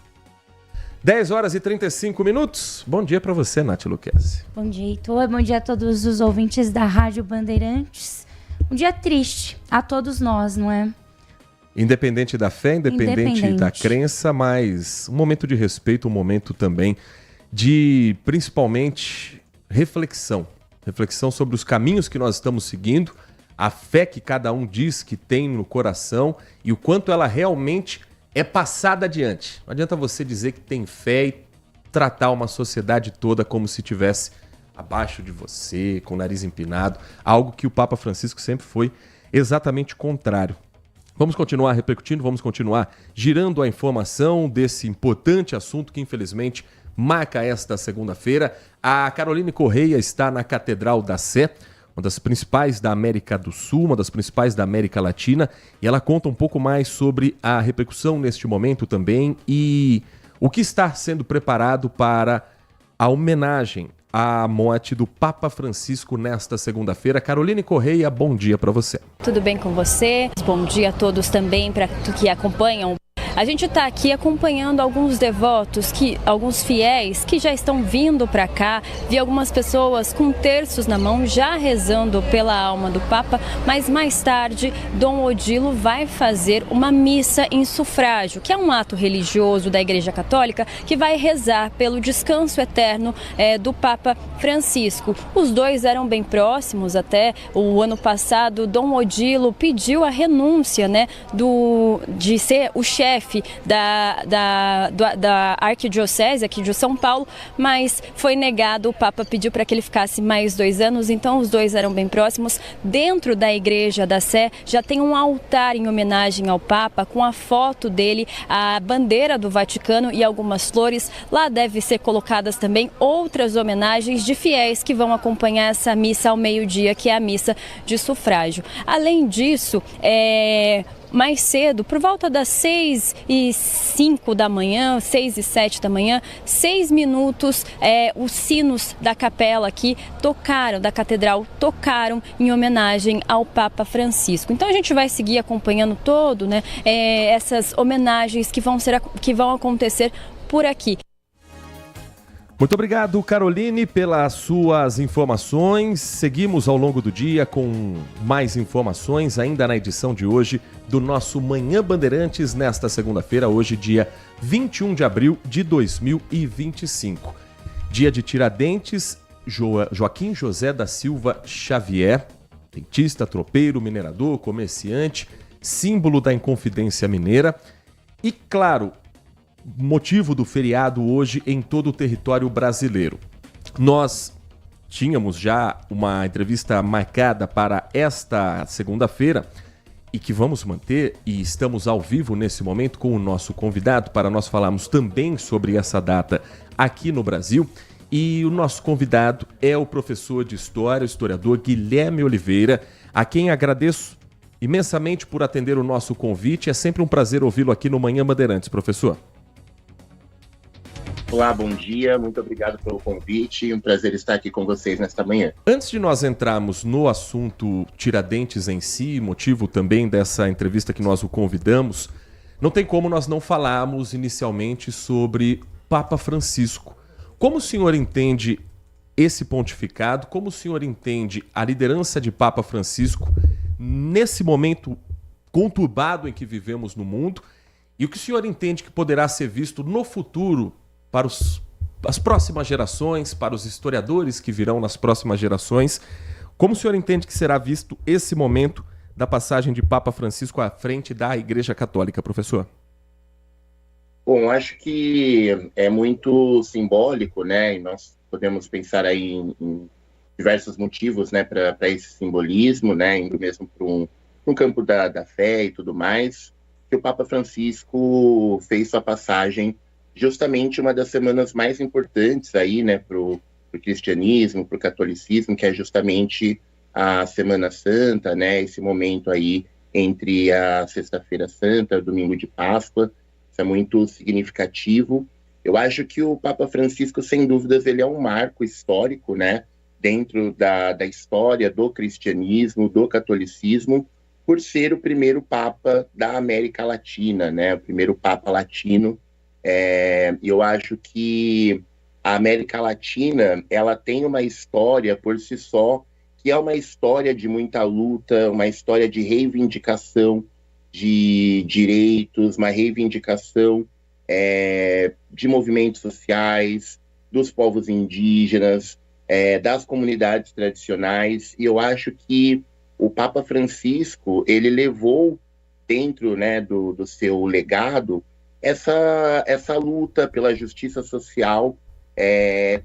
10 horas e 35 minutos. Bom dia para você, Nath Luquezzi. Bom dia, Heitor. Bom dia a todos os ouvintes da Rádio Bandeirantes. Um dia triste a todos nós, não é? Independente da fé, independente da crença, mas um momento de respeito, um momento também de, principalmente, reflexão. Reflexão sobre os caminhos que nós estamos seguindo, a fé que cada um diz que tem no coração e o quanto ela realmente é passada adiante. Não adianta você dizer que tem fé e tratar uma sociedade toda como se estivesse abaixo de você, com o nariz empinado, algo que o Papa Francisco sempre foi exatamente contrário. Vamos continuar repercutindo, vamos continuar girando a informação desse importante assunto que, infelizmente, marca esta segunda-feira. A Caroline Correia está na Catedral da Sé, uma das principais da América do Sul, uma das principais da América Latina, e ela conta um pouco mais sobre a repercussão neste momento também e o que está sendo preparado para a homenagem à morte do Papa Francisco nesta segunda-feira. Caroline Correia, bom dia para você. Tudo bem com você? Bom dia a todos também para que acompanham. A gente está aqui acompanhando alguns devotos, alguns fiéis que já estão vindo para cá. Vi algumas pessoas com terços na mão já rezando pela alma do Papa, mas mais tarde Dom Odilo vai fazer uma missa em sufrágio, que é um ato religioso da Igreja Católica que vai rezar pelo descanso eterno do Papa Francisco. Os dois eram bem próximos até. O ano passado, Dom Odilo pediu a renúncia, de ser o chefe da arquidiocese aqui de São Paulo, mas foi negado. O Papa pediu para que ele ficasse mais 2 anos, então os dois eram bem próximos. Dentro da Igreja da Sé já tem um altar em homenagem ao Papa, com a foto dele, a bandeira do Vaticano e algumas flores. Lá devem ser colocadas também outras homenagens de fiéis que vão acompanhar essa missa ao meio-dia, que é a missa de sufrágio. Além disso, mais cedo, por volta das 6h05 da manhã, 6h07 da manhã, 6 minutos, os sinos da capela aqui da catedral tocaram em homenagem ao Papa Francisco. Então a gente vai seguir acompanhando essas homenagens que vão acontecer por aqui. Muito obrigado, Caroline, pelas suas informações. Seguimos ao longo do dia com mais informações, ainda na edição de hoje do nosso Manhã Bandeirantes, nesta segunda-feira, hoje dia 21 de abril de 2025. Dia de Tiradentes, Joaquim José da Silva Xavier, dentista, tropeiro, minerador, comerciante, símbolo da Inconfidência Mineira e, claro, motivo do feriado hoje em todo o território brasileiro. Nós tínhamos já uma entrevista marcada para esta segunda-feira e que vamos manter, e estamos ao vivo nesse momento com o nosso convidado para nós falarmos também sobre essa data aqui no Brasil. E o nosso convidado é o professor de História, o historiador Guilherme Oliveira, a quem agradeço imensamente por atender o nosso convite. É sempre um prazer ouvi-lo aqui no Manhã Bandeirantes, professor. Olá, bom dia, muito obrigado pelo convite, um prazer estar aqui com vocês nesta manhã. Antes de nós entrarmos no assunto Tiradentes em si, motivo também dessa entrevista que nós o convidamos, não tem como nós não falarmos inicialmente sobre Papa Francisco. Como o senhor entende esse pontificado? Como o senhor entende a liderança de Papa Francisco nesse momento conturbado em que vivemos no mundo? E o que o senhor entende que poderá ser visto no futuro para as próximas gerações, para os historiadores que virão nas próximas gerações? Como o senhor entende que será visto esse momento da passagem de Papa Francisco à frente da Igreja Católica, professor? Bom, acho que é muito simbólico, né? E nós podemos pensar aí em diversos motivos, né, para esse simbolismo, né? Indo mesmo para um campo da fé e tudo mais, que o Papa Francisco fez sua passagem justamente uma das semanas mais importantes aí, né, para o cristianismo, para o catolicismo, que é justamente a Semana Santa, né, esse momento aí entre a Sexta-feira Santa e o Domingo de Páscoa. Isso é muito significativo. Eu acho que o Papa Francisco, sem dúvidas, ele é um marco histórico, né, dentro da história do cristianismo, do catolicismo, por ser o primeiro Papa da América Latina, né, o primeiro Papa latino. Eu acho que a América Latina, ela tem uma história por si só, que é uma história de muita luta, uma história de reivindicação de direitos, uma reivindicação de movimentos sociais, dos povos indígenas, das comunidades tradicionais. E eu acho que o Papa Francisco, ele levou dentro, né, do seu legado essa luta pela justiça social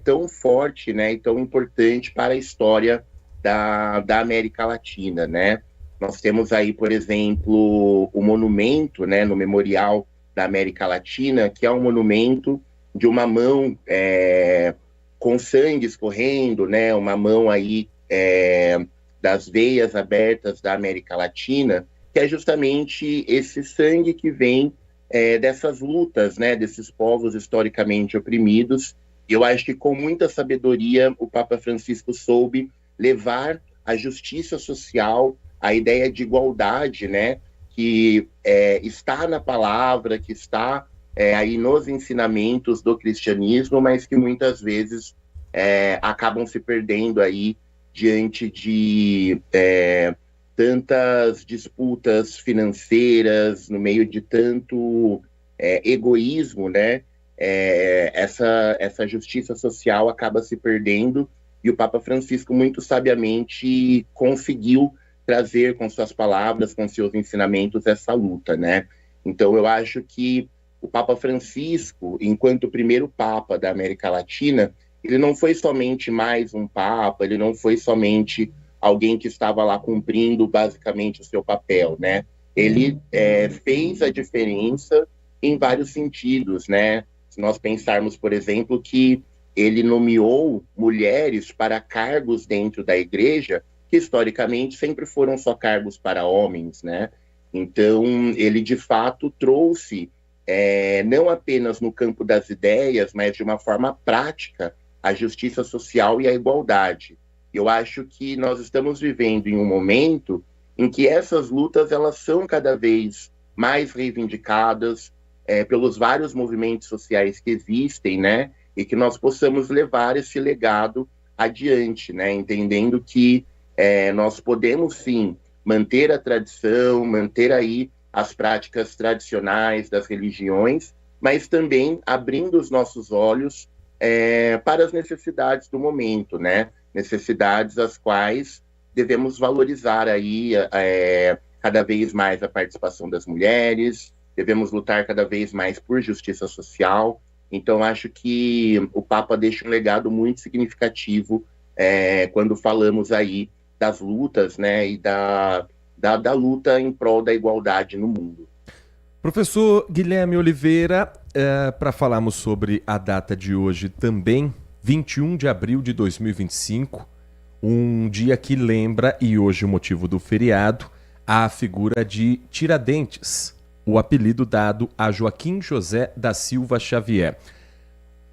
tão forte, né, e tão importante para a história da América Latina, né? Nós temos aí, por exemplo, o monumento, né, no Memorial da América Latina, que é um monumento de uma mão com sangue escorrendo, né, uma mão aí das veias abertas da América Latina, que é justamente esse sangue que vem dessas lutas, né, desses povos historicamente oprimidos. E eu acho que com muita sabedoria o Papa Francisco soube levar a justiça social, a ideia de igualdade, né, que está na palavra, que está aí nos ensinamentos do cristianismo, mas que muitas vezes acabam se perdendo aí diante de tantas disputas financeiras, no meio de tanto egoísmo, né? Essa justiça social acaba se perdendo, e o Papa Francisco muito sabiamente conseguiu trazer com suas palavras, com seus ensinamentos, essa luta, né? Então eu acho que o Papa Francisco, enquanto primeiro Papa da América Latina, ele não foi somente mais um Papa, ele não foi somente alguém que estava lá cumprindo basicamente o seu papel, né? Ele fez a diferença em vários sentidos, né? Se nós pensarmos, por exemplo, que ele nomeou mulheres para cargos dentro da igreja que historicamente sempre foram só cargos para homens, né? Então, ele de fato trouxe, não apenas no campo das ideias, mas de uma forma prática, a justiça social e a igualdade. Eu acho que nós estamos vivendo em um momento em que essas lutas, elas são cada vez mais reivindicadas pelos vários movimentos sociais que existem, né? E que nós possamos levar esse legado adiante, né? Entendendo que nós podemos, sim, manter a tradição, manter aí as práticas tradicionais das religiões, mas também abrindo os nossos olhos para as necessidades do momento, né? Necessidades as quais devemos valorizar aí cada vez mais a participação das mulheres, devemos lutar cada vez mais por justiça social. Então, acho que o Papa deixa um legado muito significativo quando falamos aí das lutas, né, e da luta em prol da igualdade no mundo. Professor Guilherme Oliveira, para falarmos sobre a data de hoje também, 21 de abril de 2025, um dia que lembra, e hoje o motivo do feriado, a figura de Tiradentes, o apelido dado a Joaquim José da Silva Xavier.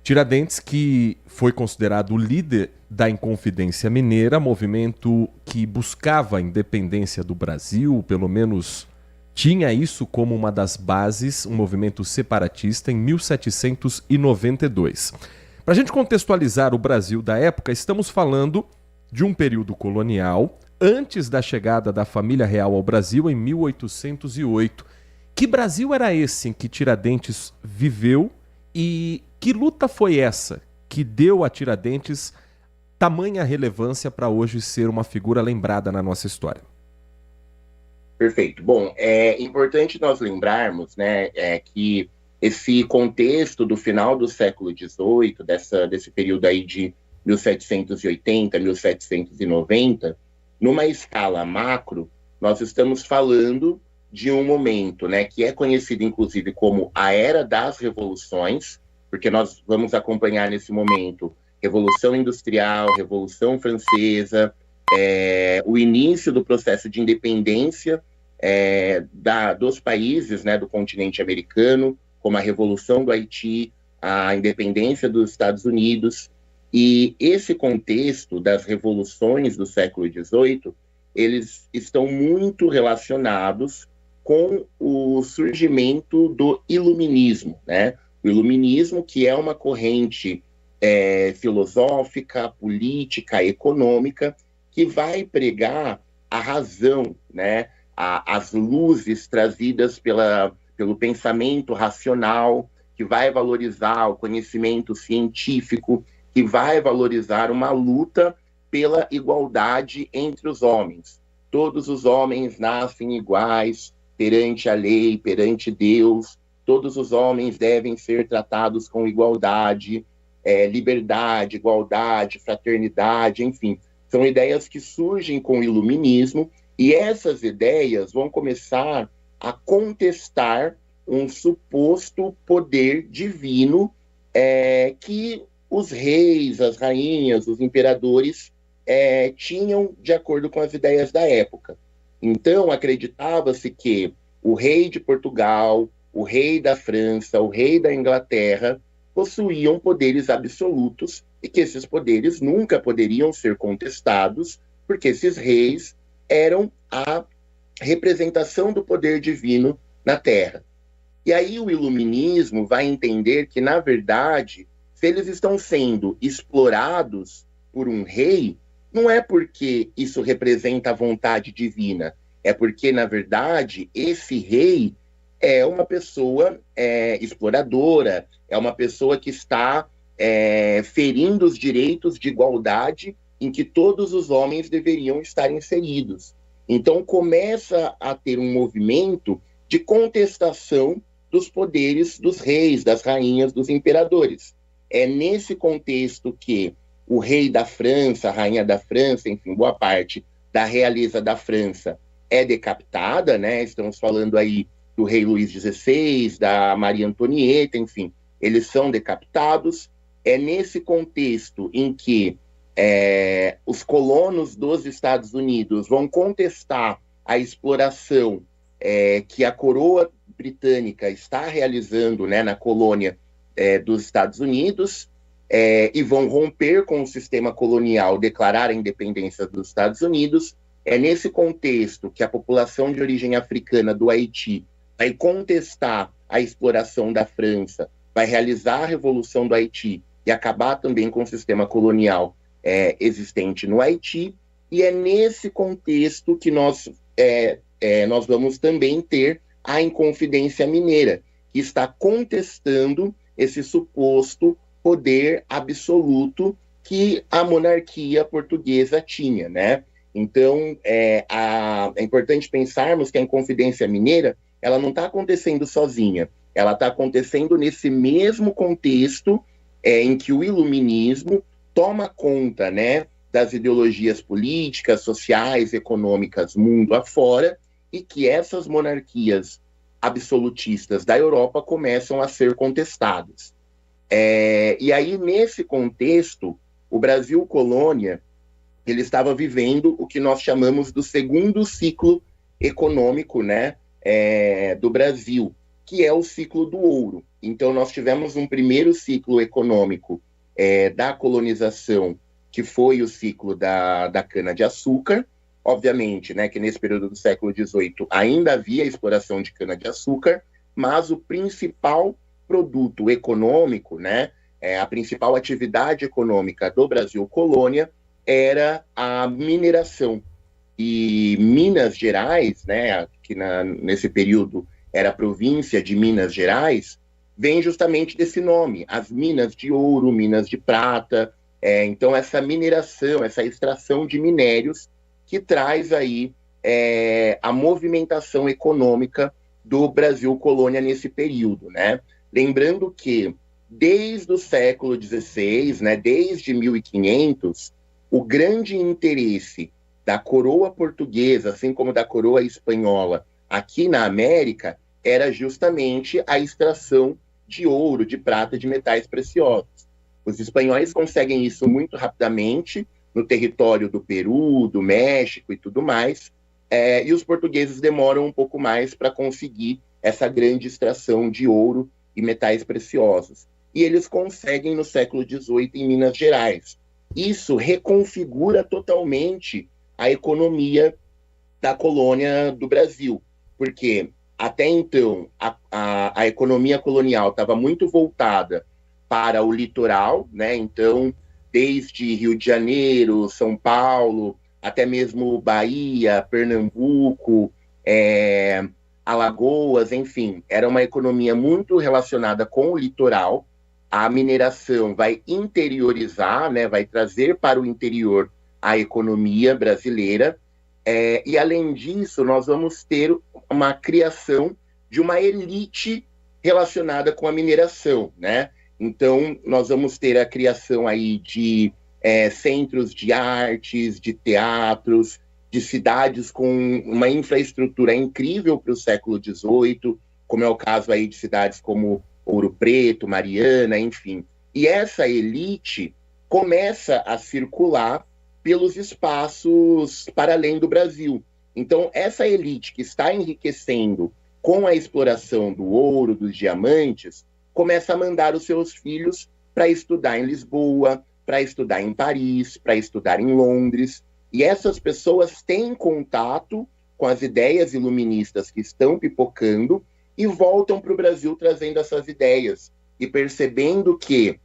Tiradentes, que foi considerado o líder da Inconfidência Mineira, movimento que buscava a independência do Brasil, pelo menos tinha isso como uma das bases, um movimento separatista, em 1792. Para a gente contextualizar o Brasil da época, estamos falando de um período colonial, antes da chegada da família real ao Brasil, em 1808. Que Brasil era esse em que Tiradentes viveu e que luta foi essa que deu a Tiradentes tamanha relevância para hoje ser uma figura lembrada na nossa história? Perfeito. Bom, é importante nós lembrarmos, né, que esse contexto do final do século XVIII, desse período aí de 1780, 1790, numa escala macro, nós estamos falando de um momento, né, que é conhecido inclusive como a Era das Revoluções, porque nós vamos acompanhar nesse momento Revolução Industrial, Revolução Francesa, o início do processo de independência dos países, né, do continente americano, como a Revolução do Haiti, a independência dos Estados Unidos. E esse contexto das revoluções do século XVIII, eles estão muito relacionados com o surgimento do iluminismo, né? O iluminismo, que é uma corrente filosófica, política, econômica, que vai pregar a razão, né? As luzes trazidas pelo pensamento racional, que vai valorizar o conhecimento científico, que vai valorizar uma luta pela igualdade entre os homens. Todos os homens nascem iguais perante a lei, perante Deus. Todos os homens devem ser tratados com igualdade, liberdade, igualdade, fraternidade, enfim. São ideias que surgem com o iluminismo, e essas ideias vão começar a contestar um suposto poder divino que os reis, as rainhas, os imperadores tinham de acordo com as ideias da época. Então, acreditava-se que o rei de Portugal, o rei da França, o rei da Inglaterra possuíam poderes absolutos e que esses poderes nunca poderiam ser contestados, porque esses reis eram a representação do poder divino na Terra. E aí o iluminismo vai entender que, na verdade, se eles estão sendo explorados por um rei, não é porque isso representa a vontade divina, é porque, na verdade, esse rei é uma pessoa exploradora, é uma pessoa que está ferindo os direitos de igualdade em que todos os homens deveriam estar inseridos. Então começa a ter um movimento de contestação dos poderes dos reis, das rainhas, dos imperadores. É nesse contexto que o rei da França, a rainha da França, enfim, boa parte da realeza da França é decapitada, né? Estamos falando aí do rei Luís XVI, da Maria Antonieta, enfim, eles são decapitados. É nesse contexto em que os colonos dos Estados Unidos vão contestar a exploração que a coroa britânica está realizando, né, na colônia dos Estados Unidos, e vão romper com o sistema colonial, declarar a independência dos Estados Unidos. É nesse contexto que a população de origem africana do Haiti vai contestar a exploração da França, vai realizar a Revolução do Haiti e acabar também com o sistema colonial existente no Haiti. E é nesse contexto que nós vamos também ter a Inconfidência Mineira, que está contestando esse suposto poder absoluto que a monarquia portuguesa tinha, né? Então, é importante pensarmos que a Inconfidência Mineira, ela não está acontecendo sozinha, ela está acontecendo nesse mesmo contexto em que o iluminismo toma conta, né, das ideologias políticas, sociais, econômicas, mundo afora, e que essas monarquias absolutistas da Europa começam a ser contestadas. E aí, nesse contexto, o Brasil colônia, ele estava vivendo o que nós chamamos do segundo ciclo econômico, né, do Brasil, que é o ciclo do ouro. Então, nós tivemos um primeiro ciclo econômico da colonização, que foi o ciclo da cana-de-açúcar, obviamente, né, que nesse período do século XVIII ainda havia exploração de cana-de-açúcar, mas o principal produto econômico, né, a principal atividade econômica do Brasil colônia era a mineração. E Minas Gerais, né, que nesse período era a província de Minas Gerais, vem justamente desse nome, as minas de ouro, minas de prata. Então essa mineração, essa extração de minérios que traz aí a movimentação econômica do Brasil colônia nesse período, né? Lembrando que desde o século XVI, né, desde 1500, o grande interesse da coroa portuguesa, assim como da coroa espanhola, aqui na América, era justamente a extração de ouro, de prata, de metais preciosos. Os espanhóis conseguem isso muito rapidamente no território do Peru, do México e tudo mais, e os portugueses demoram um pouco mais para conseguir essa grande extração de ouro e metais preciosos. E eles conseguem no século XVIII em Minas Gerais. Isso reconfigura totalmente a economia da colônia do Brasil, porque até então a economia colonial estava muito voltada para o litoral, né? Então, desde Rio de Janeiro, São Paulo, até mesmo Bahia, Pernambuco, Alagoas, enfim, era uma economia muito relacionada com o litoral. A mineração vai interiorizar, né? Vai trazer para o interior a economia brasileira, e além disso, nós vamos ter uma criação de uma elite relacionada com a mineração, né? Então, nós vamos ter a criação aí de centros de artes, de teatros, de cidades com uma infraestrutura incrível para o século XVIII, como é o caso aí de cidades como Ouro Preto, Mariana, enfim. E essa elite começa a circular pelos espaços para além do Brasil. Então, essa elite que está enriquecendo com a exploração do ouro, dos diamantes, começa a mandar os seus filhos para estudar em Lisboa, para estudar em Paris, para estudar em Londres. E essas pessoas têm contato com as ideias iluministas que estão pipocando e voltam para o Brasil trazendo essas ideias e percebendo que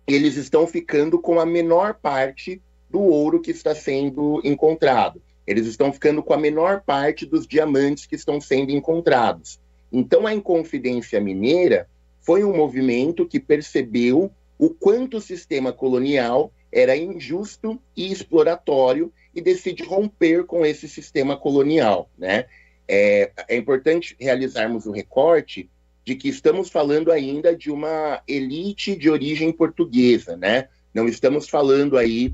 eles estão ficando com a menor parte do ouro que está sendo encontrado. Eles estão ficando com a menor parte dos diamantes que estão sendo encontrados. Então, a Inconfidência Mineira foi um movimento que percebeu o quanto o sistema colonial era injusto e exploratório e decide romper com esse sistema colonial, né? É importante realizarmos o recorte de que estamos falando ainda de uma elite de origem portuguesa, né? Não estamos falando aí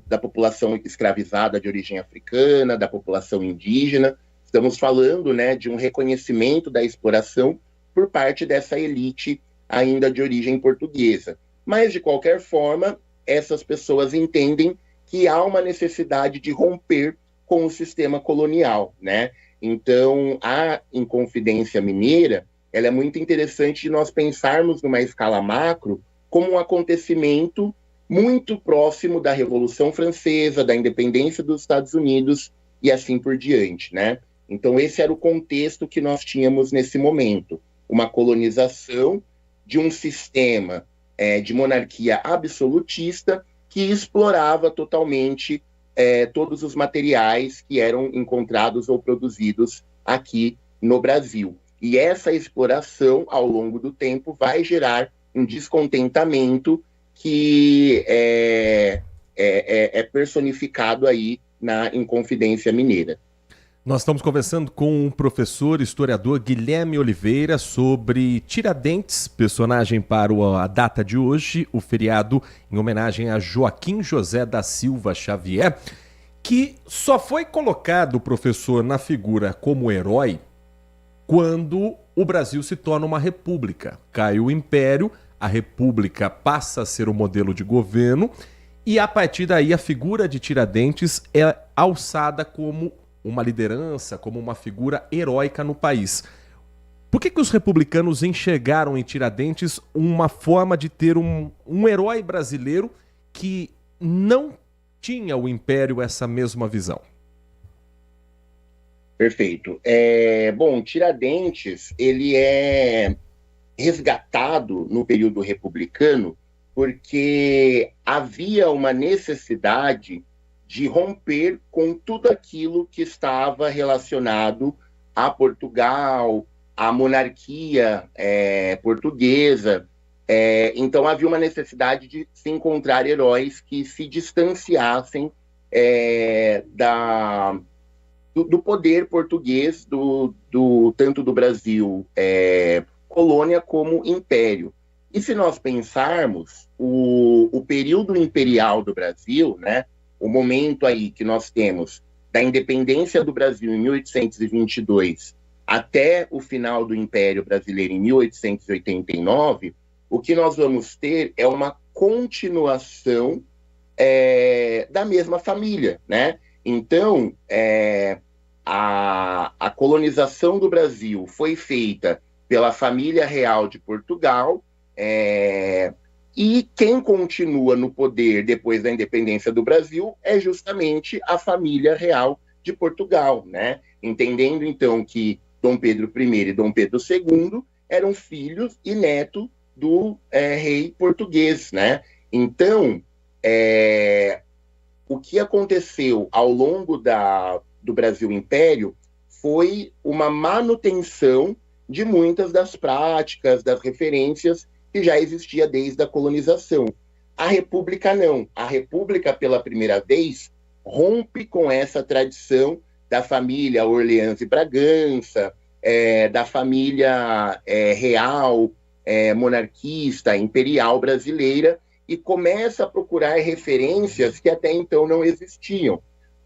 da população escravizada de origem africana, da população indígena. Estamos falando, né, de um reconhecimento da exploração por parte dessa elite ainda de origem portuguesa. Mas, de qualquer forma, essas pessoas entendem que há uma necessidade de romper com o sistema colonial, né? Então, a Inconfidência Mineira, ela é muito interessante de nós pensarmos numa escala macro como um acontecimento muito próximo da Revolução Francesa, da independência dos Estados Unidos e assim por diante, né? Então, esse era o contexto que nós tínhamos nesse momento. Uma colonização de um sistema de monarquia absolutista que explorava totalmente todos os materiais que eram encontrados ou produzidos aqui no Brasil. E essa exploração, ao longo do tempo, vai gerar um descontentamento que é personificado aí na Inconfidência Mineira. Nós estamos conversando com o professor historiador Guilherme Oliveira sobre Tiradentes, personagem para a data de hoje, o feriado em homenagem a Joaquim José da Silva Xavier, que só foi colocado, professor, na figura como herói quando o Brasil se torna uma república. Cai o Império, a república passa a ser o modelo de governo e a partir daí a figura de Tiradentes é alçada como uma liderança, como uma figura heróica no país. Por que os republicanos enxergaram em Tiradentes uma forma de ter um herói brasileiro que não tinha o Império essa mesma visão? Perfeito. Bom, Tiradentes, ele é resgatado no período republicano porque havia uma necessidade de romper com tudo aquilo que estava relacionado a Portugal, à monarquia portuguesa. Então havia uma necessidade de se encontrar heróis que se distanciassem do poder português, tanto do Brasil colônia como império. E se nós pensarmos o período imperial do Brasil, né, o momento aí que nós temos da independência do Brasil em 1822 até o final do Império Brasileiro em 1889, o que nós vamos ter é uma continuação da mesma família, né? Então, a colonização do Brasil foi feita pela família real de Portugal, e quem continua no poder depois da independência do Brasil é justamente a família real de Portugal, né? Entendendo, então, que Dom Pedro I e Dom Pedro II eram filhos e netos do rei português, né? Então, o que aconteceu ao longo do Brasil Império foi uma manutenção de muitas das práticas, das referências que já existia desde a colonização. A República não. A República, pela primeira vez, rompe com essa tradição da família Orleans e Bragança, da família real, monarquista, imperial brasileira, e começa a procurar referências que até então não existiam.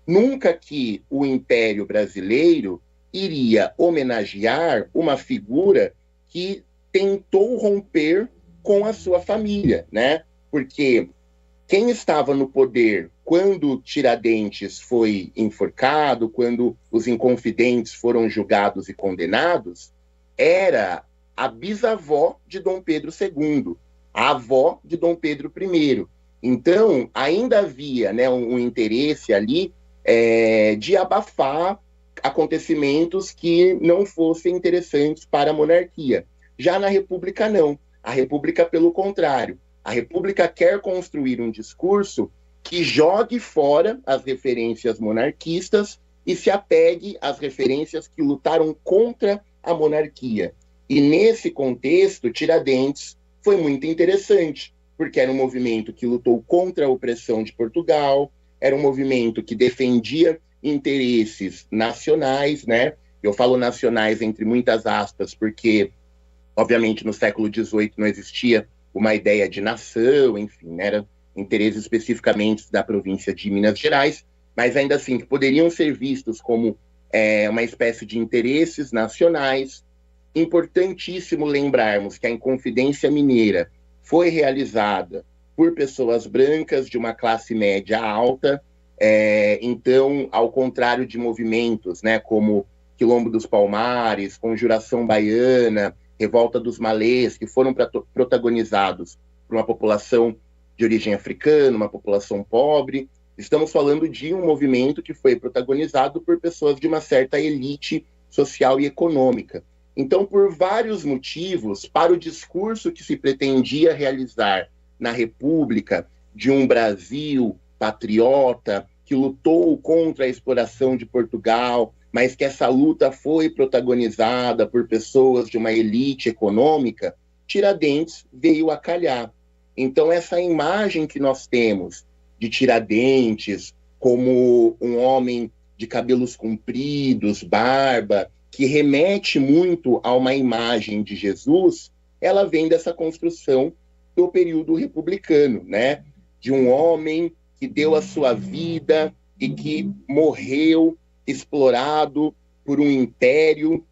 Nunca que o Império Brasileiro iria homenagear uma figura que tentou romper com a sua família, né? Porque quem estava no poder quando Tiradentes foi enforcado, quando os Inconfidentes foram julgados e condenados, era a bisavó de Dom Pedro II, a avó de Dom Pedro I. Então, ainda havia, né, um interesse ali de abafar acontecimentos que não fossem interessantes para a monarquia. Já na República, não. A República, pelo contrário. A República quer construir um discurso que jogue fora as referências monarquistas e se apegue às referências que lutaram contra a monarquia. E nesse contexto, Tiradentes foi muito interessante, porque era um movimento que lutou contra a opressão de Portugal, era um movimento que defendia interesses nacionais, né? Eu falo nacionais entre muitas aspas, porque, obviamente, no século XVIII não existia uma ideia de nação, enfim, né? Eram interesses especificamente da província de Minas Gerais, mas ainda assim, que poderiam ser vistos como uma espécie de interesses nacionais. Importantíssimo lembrarmos que a Inconfidência Mineira foi realizada por pessoas brancas de uma classe média alta, então, ao contrário de movimentos, né, como Quilombo dos Palmares, Conjuração Baiana, Revolta dos Malês, que foram protagonizados por uma população de origem africana, uma população pobre, estamos falando de um movimento que foi protagonizado por pessoas de uma certa elite social e econômica. Então, por vários motivos, para o discurso que se pretendia realizar na República de um Brasil patriota, que lutou contra a exploração de Portugal, mas que essa luta foi protagonizada por pessoas de uma elite econômica, Tiradentes veio a calhar. Então, essa imagem que nós temos de Tiradentes como um homem de cabelos compridos, barba, que remete muito a uma imagem de Jesus, ela vem dessa construção do período republicano, né? De um homem que deu a sua vida e que morreu explorado por um império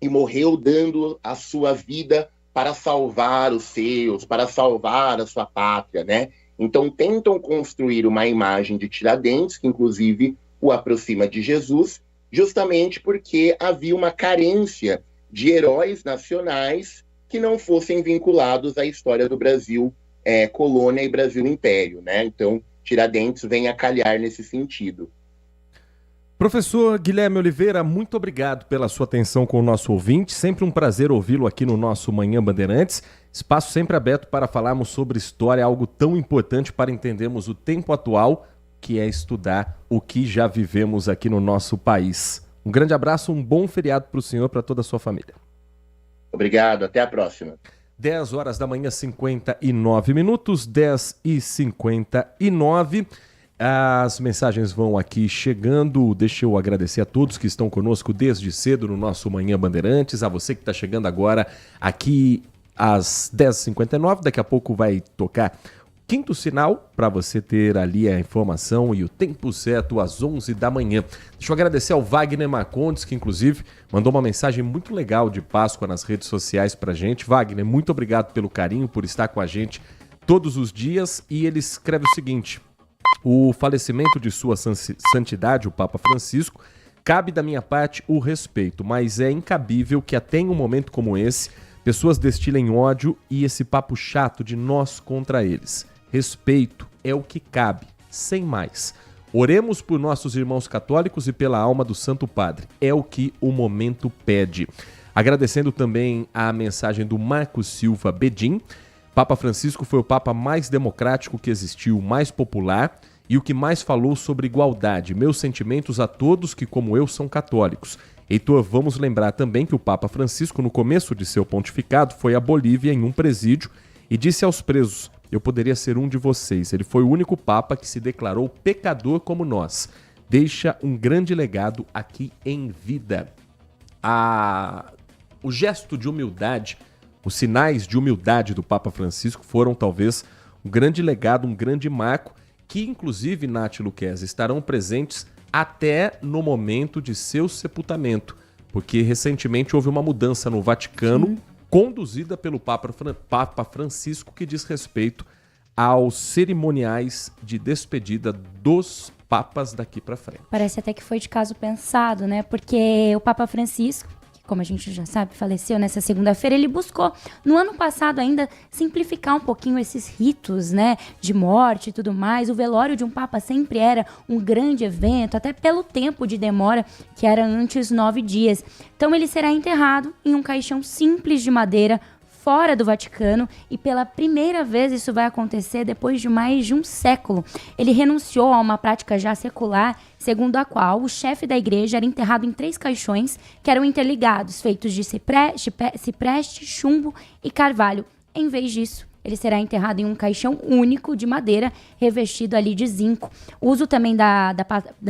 e morreu dando a sua vida para salvar os seus, para salvar a sua pátria, né? Então tentam construir uma imagem de Tiradentes, que inclusive o aproxima de Jesus, justamente porque havia uma carência de heróis nacionais que não fossem vinculados à história do Brasil colônia e Brasil império, né? Então Tiradentes vem a calhar nesse sentido. Professor Guilherme Oliveira, muito obrigado pela sua atenção com o nosso ouvinte. Sempre um prazer ouvi-lo aqui no nosso Manhã Bandeirantes. Espaço sempre aberto para falarmos sobre história, algo tão importante para entendermos o tempo atual, que é estudar o que já vivemos aqui no nosso país. Um grande abraço, um bom feriado para o senhor e para toda a sua família. Obrigado, até a próxima. 10 horas da manhã, 59 minutos, 10h59. As mensagens vão aqui chegando. Deixa eu agradecer a todos que estão conosco desde cedo no nosso Manhã Bandeirantes. A você que está chegando agora aqui às 10h59. Daqui a pouco vai tocar quinto sinal para você ter ali a informação e o tempo certo às 11 da manhã. Deixa eu agradecer ao Wagner Marcondes, que inclusive mandou uma mensagem muito legal de Páscoa nas redes sociais para a gente. Wagner, muito obrigado pelo carinho, por estar com a gente todos os dias. E ele escreve o seguinte: o falecimento de sua santidade, o Papa Francisco, cabe da minha parte o respeito, mas é incabível que até em um momento como esse, pessoas destilem ódio e esse papo chato de nós contra eles. Respeito é o que cabe, sem mais. Oremos por nossos irmãos católicos e pela alma do Santo Padre. É o que o momento pede. Agradecendo também a mensagem do Marcos Silva Bedin. Papa Francisco foi o Papa mais democrático que existiu, mais popular e o que mais falou sobre igualdade. Meus sentimentos a todos que, como eu, são católicos. Heitor, vamos lembrar também que o Papa Francisco, no começo de seu pontificado, foi à Bolívia em um presídio e disse aos presos: eu poderia ser um de vocês. Ele foi o único Papa que se declarou pecador como nós. Deixa um grande legado aqui em vida. O gesto de humildade, os sinais de humildade do Papa Francisco foram talvez um grande legado, um grande marco, que inclusive, Nath Luquezzi, estarão presentes até no momento de seu sepultamento, porque recentemente houve uma mudança no Vaticano, conduzida pelo Papa Francisco, que diz respeito aos cerimoniais de despedida dos papas daqui para frente. Parece até que foi de caso pensado, né? Porque o Papa Francisco, como a gente já sabe, faleceu nessa segunda-feira, ele buscou, no ano passado ainda, simplificar um pouquinho esses ritos, né, de morte e tudo mais. O velório de um papa sempre era um grande evento, até pelo tempo de demora, que era antes 9 dias. Então ele será enterrado em um caixão simples de madeira, fora do Vaticano, e pela primeira vez isso vai acontecer depois de mais de um século. Ele renunciou a uma prática já secular, segundo a qual o chefe da igreja era enterrado em 3 caixões que eram interligados, feitos de cipreste, chumbo e carvalho. Em vez disso, ele será enterrado em um caixão único de madeira, revestido ali de zinco. O uso também da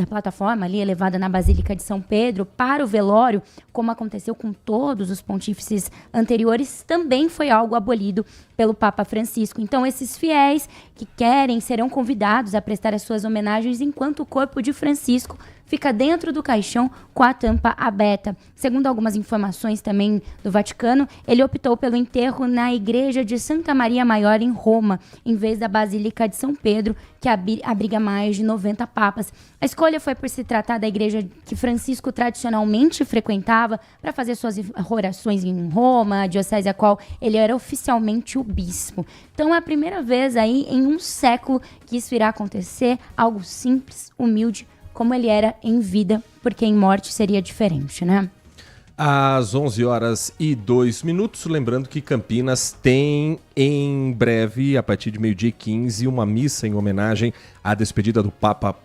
plataforma ali elevada na Basílica de São Pedro para o velório, como aconteceu com todos os pontífices anteriores, também foi algo abolido pelo Papa Francisco. Então, esses fiéis que querem serão convidados a prestar as suas homenagens enquanto o corpo de Francisco fica dentro do caixão com a tampa aberta. Segundo algumas informações também do Vaticano, ele optou pelo enterro na igreja de Santa Maria Maior em Roma, em vez da Basílica de São Pedro, que abriga mais de 90 papas. A escolha foi por se tratar da igreja que Francisco tradicionalmente frequentava para fazer suas orações em Roma, a diocese a qual ele era oficialmente o bispo. Então é a primeira vez aí em um século que isso irá acontecer, algo simples, humilde, como ele era em vida, porque em morte seria diferente, né? Às 11h02, lembrando que Campinas tem em breve, a partir de 12h15, uma missa em homenagem à despedida do Papa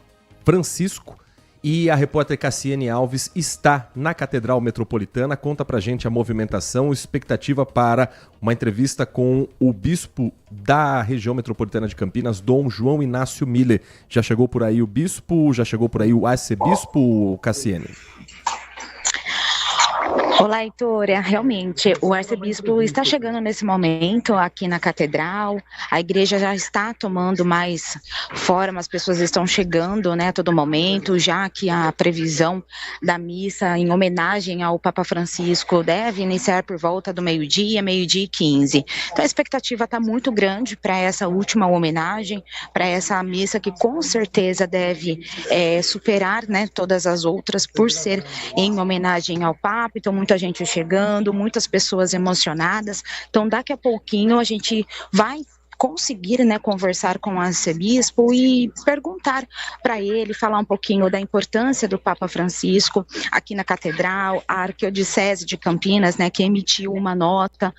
Francisco. E a repórter Cassiane Alves está na Catedral Metropolitana. Conta pra gente a movimentação, expectativa para uma entrevista com o bispo da região metropolitana de Campinas, Dom João Inácio Miller. Já chegou por aí o bispo? Já chegou por aí o arcebispo, Cassiane? Olá, Heitor. Realmente, o arcebispo está chegando nesse momento aqui na catedral. A igreja já está tomando mais forma, as pessoas estão chegando, né, a todo momento, já que a previsão da missa em homenagem ao Papa Francisco deve iniciar por volta do meio-dia, 12h15. Então a expectativa está muito grande para essa última homenagem, para essa missa que com certeza deve superar, né, todas as outras por ser em homenagem ao Papa. Então muita gente chegando, muitas pessoas emocionadas. Então daqui a pouquinho a gente vai conseguir, né, conversar com o arcebispo e perguntar para ele, falar um pouquinho da importância do Papa Francisco aqui na Catedral, a Arquidiocese de Campinas, né, que emitiu uma nota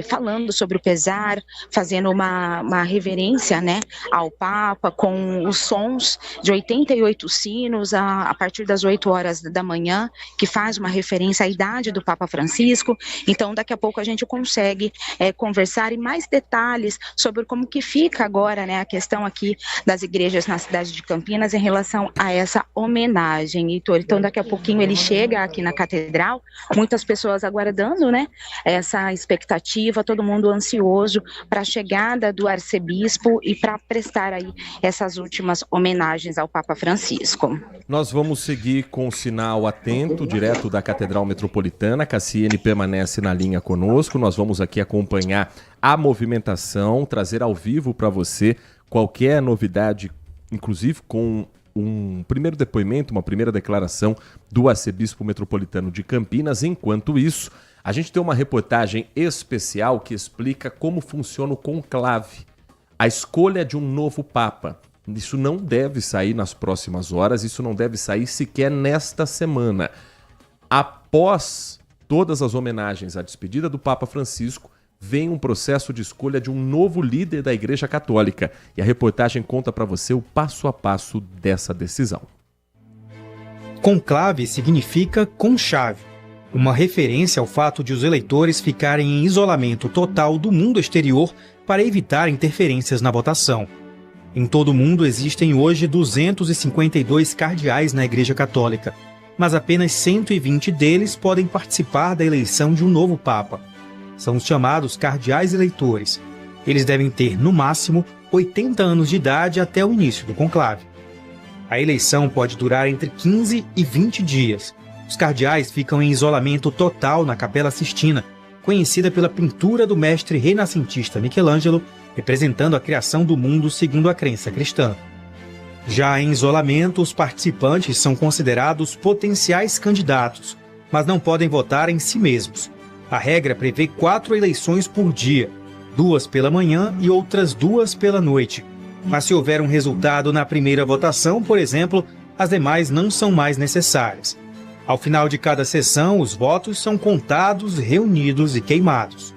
falando sobre o pesar, fazendo uma reverência, né, ao Papa, com os sons de 88 sinos a partir das 8 horas da manhã, que faz uma referência à idade do Papa Francisco. Então, daqui a pouco a gente consegue conversar em mais detalhes sobre como que fica agora, né, a questão aqui das igrejas na cidade de Campinas em relação a essa homenagem, Heitor. Então, daqui a pouquinho ele chega aqui na Catedral, muitas pessoas aguardando, né, essa expectativa, todo mundo ansioso para a chegada do arcebispo e para prestar aí essas últimas homenagens ao Papa Francisco. Nós vamos seguir com o sinal atento, direto da Catedral Metropolitana. Cassiane permanece na linha conosco. Nós vamos aqui acompanhar a movimentação, trazer ao vivo para você qualquer novidade, inclusive com um primeiro depoimento, uma primeira declaração do arcebispo metropolitano de Campinas. Enquanto isso, a gente tem uma reportagem especial que explica como funciona o conclave, a escolha de um novo Papa. Isso não deve sair nas próximas horas, isso não deve sair sequer nesta semana. Após todas as homenagens à despedida do Papa Francisco, vem um processo de escolha de um novo líder da Igreja Católica. E a reportagem conta para você o passo a passo dessa decisão. Conclave significa conchave, uma referência ao fato de os eleitores ficarem em isolamento total do mundo exterior para evitar interferências na votação. Em todo o mundo existem hoje 252 cardeais na Igreja Católica, mas apenas 120 deles podem participar da eleição de um novo Papa. São os chamados cardeais eleitores. Eles devem ter, no máximo, 80 anos de idade até o início do conclave. A eleição pode durar entre 15 e 20 dias. Os cardeais ficam em isolamento total na Capela Sistina, conhecida pela pintura do mestre renascentista Michelangelo, representando a criação do mundo segundo a crença cristã. Já em isolamento, os participantes são considerados potenciais candidatos, mas não podem votar em si mesmos. A regra prevê 4 eleições por dia, 2 pela manhã e outras 2 pela noite. Mas se houver um resultado na primeira votação, por exemplo, as demais não são mais necessárias. Ao final de cada sessão, os votos são contados, reunidos e queimados.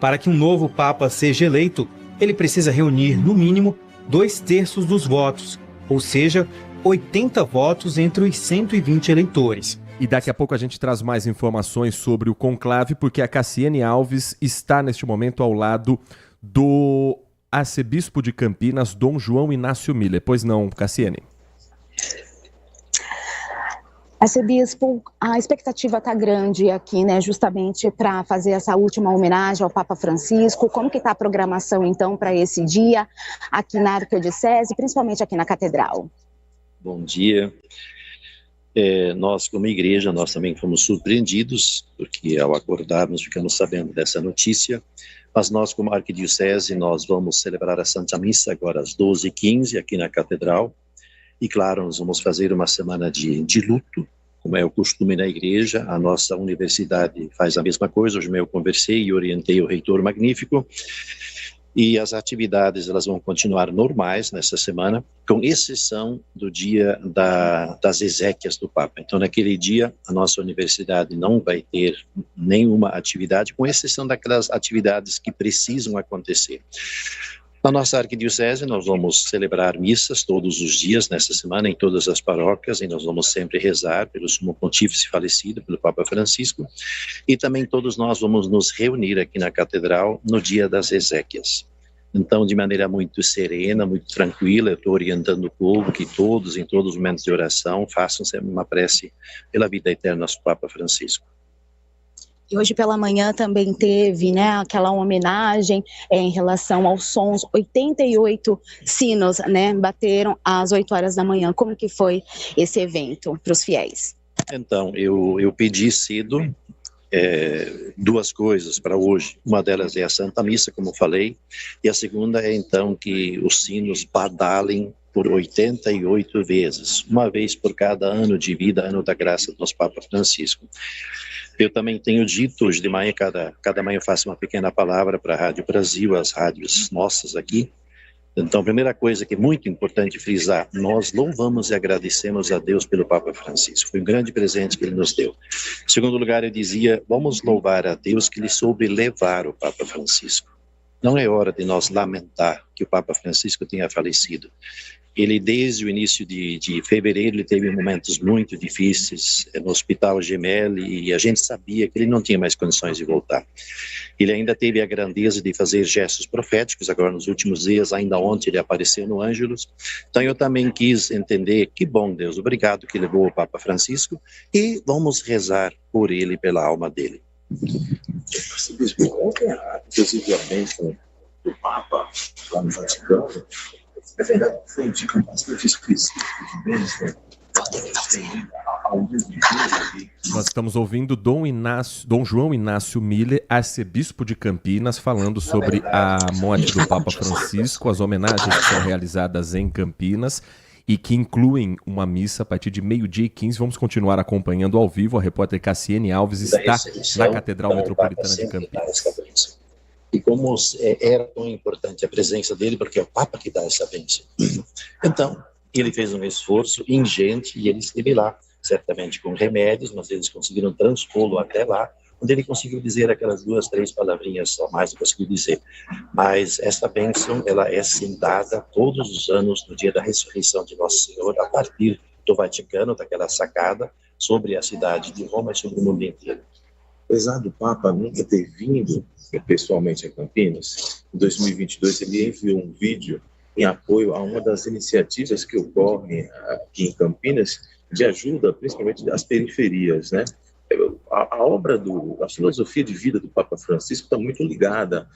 Para que um novo Papa seja eleito, ele precisa reunir, no mínimo, 2/3 dos votos, ou seja, 80 votos entre os 120 eleitores. E daqui a pouco a gente traz mais informações sobre o conclave, porque a Cassiane Alves está neste momento ao lado do arcebispo de Campinas, Dom João Inácio Miller. Pois não, Cassiane? Arcebispo, a expectativa está grande aqui, né, justamente para fazer essa última homenagem ao Papa Francisco. Como que está a programação, então, para esse dia aqui na Arquidiocese, principalmente aqui na Catedral? Bom dia. Nós, como igreja, nós também fomos surpreendidos, porque ao acordarmos ficamos sabendo dessa notícia, mas nós, como Arquidiocese, nós vamos celebrar a Santa Missa agora às 12h15 aqui na Catedral. E claro, nós vamos fazer uma semana de luto, como é o costume na igreja. A nossa universidade faz a mesma coisa. Hoje eu conversei e orientei o reitor magnífico. E as atividades elas vão continuar normais nessa semana, com exceção do dia das exéquias do Papa. Então, naquele dia, a nossa universidade não vai ter nenhuma atividade, com exceção daquelas atividades que precisam acontecer. Na nossa arquidiocese, nós vamos celebrar missas todos os dias nessa semana, em todas as paróquias, e nós vamos sempre rezar pelo Sumo Pontífice falecido, pelo Papa Francisco, e também todos nós vamos nos reunir aqui na Catedral no dia das exéquias. Então, de maneira muito serena, muito tranquila, eu estou orientando o povo que todos, em todos os momentos de oração, façam sempre uma prece pela vida eterna do Papa Francisco. E hoje pela manhã também teve, né, aquela homenagem em relação aos sons, 88 sinos, né, bateram às 8 horas da manhã. Como que foi esse evento para os fiéis? Então, eu pedi cedo 2 coisas para hoje. Uma delas é a Santa Missa, como falei, e a segunda é então que os sinos badalem por 88 vezes, uma vez por cada ano de vida, ano da graça do nosso Papa Francisco. Eu também tenho dito hoje de manhã, cada manhã eu faço uma pequena palavra para a Rádio Brasil, as rádios nossas aqui. Então, a primeira coisa que é muito importante frisar, nós louvamos e agradecemos a Deus pelo Papa Francisco. Foi um grande presente que ele nos deu. Em segundo lugar, eu dizia, vamos louvar a Deus que ele soube levar o Papa Francisco. Não é hora de nós lamentar que o Papa Francisco tenha falecido. Ele, desde o início de fevereiro, ele teve momentos muito difíceis no Hospital Gemelli, e a gente sabia que ele não tinha mais condições de voltar. Ele ainda teve a grandeza de fazer gestos proféticos, agora nos últimos dias, ainda ontem ele apareceu no Ângelus. Então eu também quis entender, que bom Deus, obrigado que levou o Papa Francisco, e vamos rezar por ele, pela alma dele. Qual que é inclusive a bênção do Papa lá no Vaticano? É verdade que foi indicado bastante específico de bênção. Nós estamos ouvindo Dom João Inácio Miller, arcebispo de Campinas, falando sobre a morte do Papa Francisco, as homenagens que são realizadas em Campinas e que incluem uma missa a partir de 12h15. Vamos continuar acompanhando ao vivo. A repórter Cassiane Alves está na Catedral Metropolitana de Campinas. E como era tão importante a presença dele, porque é o Papa que dá essa bênção. Então, ele fez um esforço ingente e ele esteve lá, certamente com remédios, mas eles conseguiram transpô-lo até lá, onde ele conseguiu dizer aquelas 2, 3 palavrinhas só, mais não conseguiu dizer. Mas essa bênção, ela é sim dada todos os anos no dia da ressurreição de Nosso Senhor, a partir do Vaticano, daquela sacada, sobre a cidade de Roma e sobre o mundo inteiro. Apesar do Papa nunca ter vindo pessoalmente a Campinas, em 2022 ele enviou um vídeo em apoio a uma das iniciativas que ocorrem aqui em Campinas de ajuda, principalmente das periferias, né? A obra, a filosofia de vida do Papa Francisco está muito ligada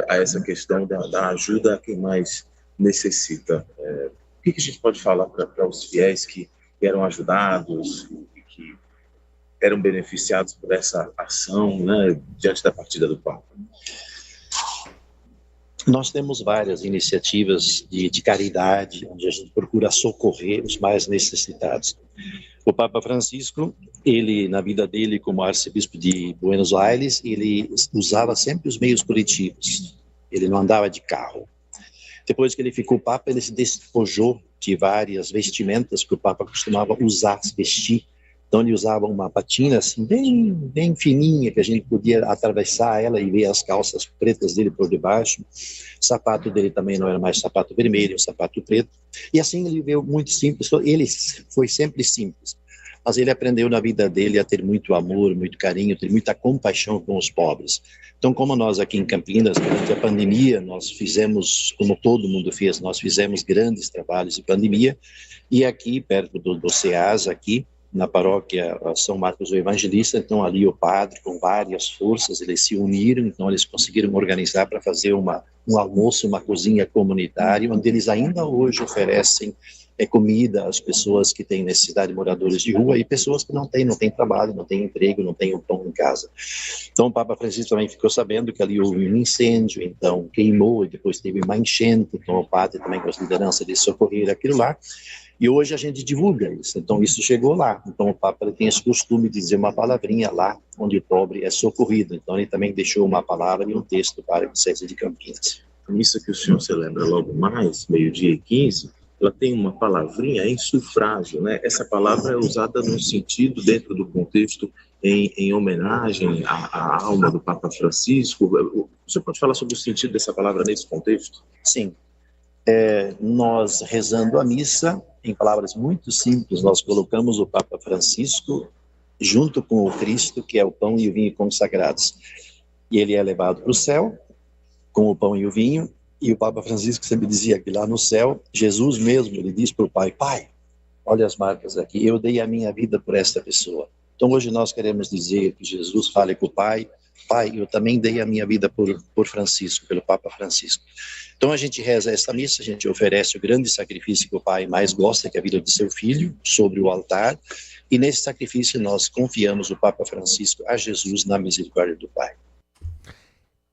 a essa questão da ajuda a quem mais necessita. O que a gente pode falar para os fiéis que eram ajudados e que eram beneficiados por essa ação, né, diante da partida do Papa? Nós temos várias iniciativas de caridade, onde a gente procura socorrer os mais necessitados. O Papa Francisco, ele, na vida dele como arcebispo de Buenos Aires, ele usava sempre os meios coletivos, ele não andava de carro. Depois que ele ficou Papa, ele se despojou de várias vestimentas que o Papa costumava usar, se vestir. Então ele usava uma patina assim, bem fininha, que a gente podia atravessar ela e ver as calças pretas dele por debaixo. O sapato dele também não era mais sapato vermelho, sapato preto. E assim ele veio muito simples, ele foi sempre simples. Mas ele aprendeu na vida dele a ter muito amor, muito carinho, ter muita compaixão com os pobres. Então, como nós aqui em Campinas, durante a pandemia, nós fizemos, como todo mundo fez, nós fizemos grandes trabalhos de pandemia. E aqui, perto do SEAS, aqui, na paróquia São Marcos o Evangelista, então ali o padre, com várias forças, eles se uniram, então eles conseguiram organizar para fazer um almoço, uma cozinha comunitária, onde eles ainda hoje oferecem comida às pessoas que têm necessidade, moradores de rua, e pessoas que não têm trabalho, não têm emprego, não têm um pão em casa. Então o Papa Francisco também ficou sabendo que ali houve um incêndio, então queimou, e depois teve uma enchente, então o padre também com as lideranças de socorrer aquilo lá. E hoje a gente divulga isso, então isso chegou lá. Então o Papa ele tem esse costume de dizer uma palavrinha lá onde o pobre é socorrido. Então ele também deixou uma palavra e um texto para a Diocese de Campinas. A missa que o senhor celebra logo mais, 12h15, ela tem uma palavrinha em sufrágio, né? Essa palavra é usada num sentido, dentro do contexto, em homenagem à alma do Papa Francisco. O senhor pode falar sobre o sentido dessa palavra nesse contexto? Sim. Nós rezando a missa, em palavras muito simples, nós colocamos o Papa Francisco junto com o Cristo, que é o pão e o vinho consagrados. E ele é levado para o céu com o pão e o vinho, e o Papa Francisco sempre dizia que lá no céu, Jesus mesmo, ele diz para o Pai, Pai, olha as marcas aqui, eu dei a minha vida por esta pessoa. Então hoje nós queremos dizer que Jesus fale com o Pai, Pai, eu também dei a minha vida por Francisco, pelo Papa Francisco. Então a gente reza esta missa, a gente oferece o grande sacrifício que o Pai mais gosta, que é a vida de seu filho, sobre o altar, e nesse sacrifício nós confiamos o Papa Francisco a Jesus na misericórdia do Pai.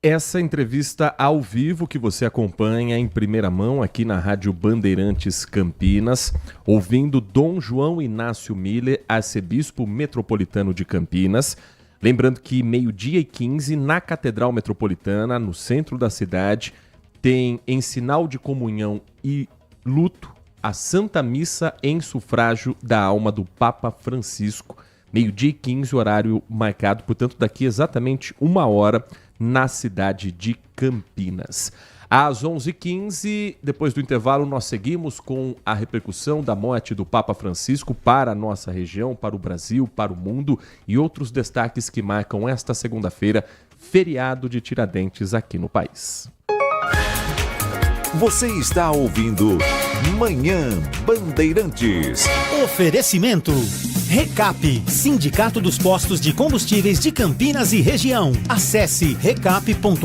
essa entrevista ao vivo que você acompanha em primeira mão aqui na Rádio Bandeirantes Campinas, ouvindo Dom João Inácio Miller, arcebispo metropolitano de Campinas. Lembrando que 12h15 na Catedral Metropolitana, no centro da cidade, tem em sinal de comunhão e luto a Santa Missa em sufrágio da alma do Papa Francisco. 12h15, horário marcado, portanto, daqui exatamente 1 hora, na cidade de Campinas. Às 11h15, depois do intervalo, nós seguimos com a repercussão da morte do Papa Francisco para a nossa região, para o Brasil, para o mundo e outros destaques que marcam esta segunda-feira, feriado de Tiradentes aqui no país. Você está ouvindo Manhã Bandeirantes. Oferecimento Recap, Sindicato dos Postos de Combustíveis de Campinas e Região. Acesse recap.org.br.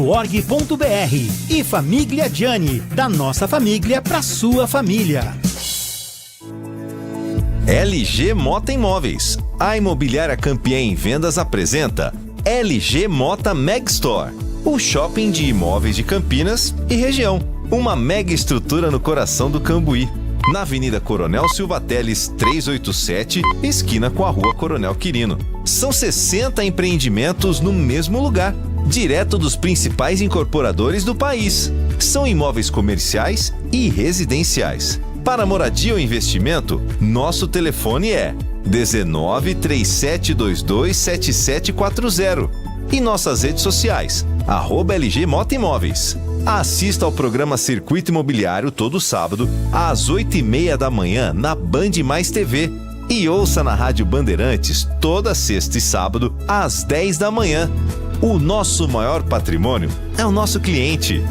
E Família Gianni, da nossa família para sua família. LG Mota Imóveis. A imobiliária campeã em vendas apresenta LG Mota Meg Store, o shopping de imóveis de Campinas e região. Uma mega estrutura no coração do Cambuí, na Avenida Coronel Silva Teles 387, esquina com a Rua Coronel Quirino. São 60 empreendimentos no mesmo lugar, direto dos principais incorporadores do país. São imóveis comerciais e residenciais. Para moradia ou investimento, nosso telefone é 19 3722 7740 e nossas redes sociais, @LG Mota Imóveis. Assista ao programa Circuito Imobiliário todo sábado, às 8h30 da manhã, na Band Mais TV. E ouça na Rádio Bandeirantes toda sexta e sábado, às 10 da manhã. O nosso maior patrimônio é o nosso cliente.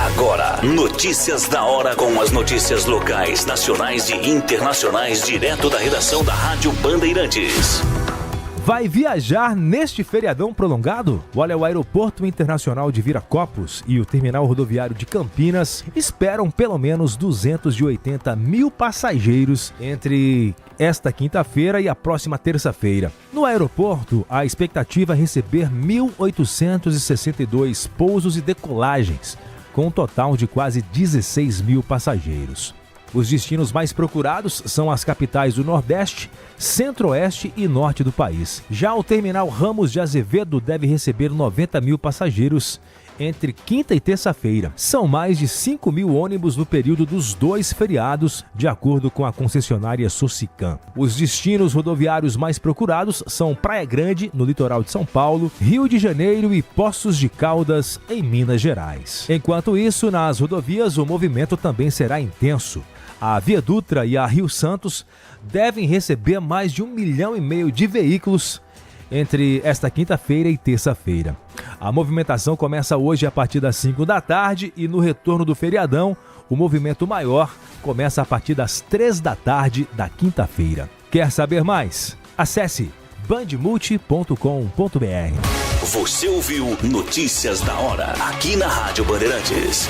Agora, notícias da hora com as notícias locais, nacionais e internacionais, direto da redação da Rádio Bandeirantes. Vai viajar neste feriadão prolongado? Olha, o Aeroporto Internacional de Viracopos e o Terminal Rodoviário de Campinas esperam pelo menos 280 mil passageiros entre esta quinta-feira e a próxima terça-feira. No aeroporto, a expectativa é receber 1.862 pousos e decolagens, com um total de quase 16 mil passageiros. Os destinos mais procurados são as capitais do Nordeste, Centro-Oeste e Norte do país. Já o terminal Ramos de Azevedo deve receber 90 mil passageiros entre quinta e terça-feira. São mais de 5 mil ônibus no período dos 2 feriados, de acordo com a concessionária Socicam. Os destinos rodoviários mais procurados são Praia Grande, no litoral de São Paulo, Rio de Janeiro e Poços de Caldas, em Minas Gerais. Enquanto isso, nas rodovias, o movimento também será intenso. A Via Dutra e a Rio Santos devem receber mais de 1,5 milhão de veículos entre esta quinta-feira e terça-feira. A movimentação começa hoje a partir das 5 da tarde e no retorno do feriadão, o movimento maior começa a partir das 3 da tarde da quinta-feira. Quer saber mais? Acesse bandmulti.com.br. Você ouviu Notícias da Hora, aqui na Rádio Bandeirantes.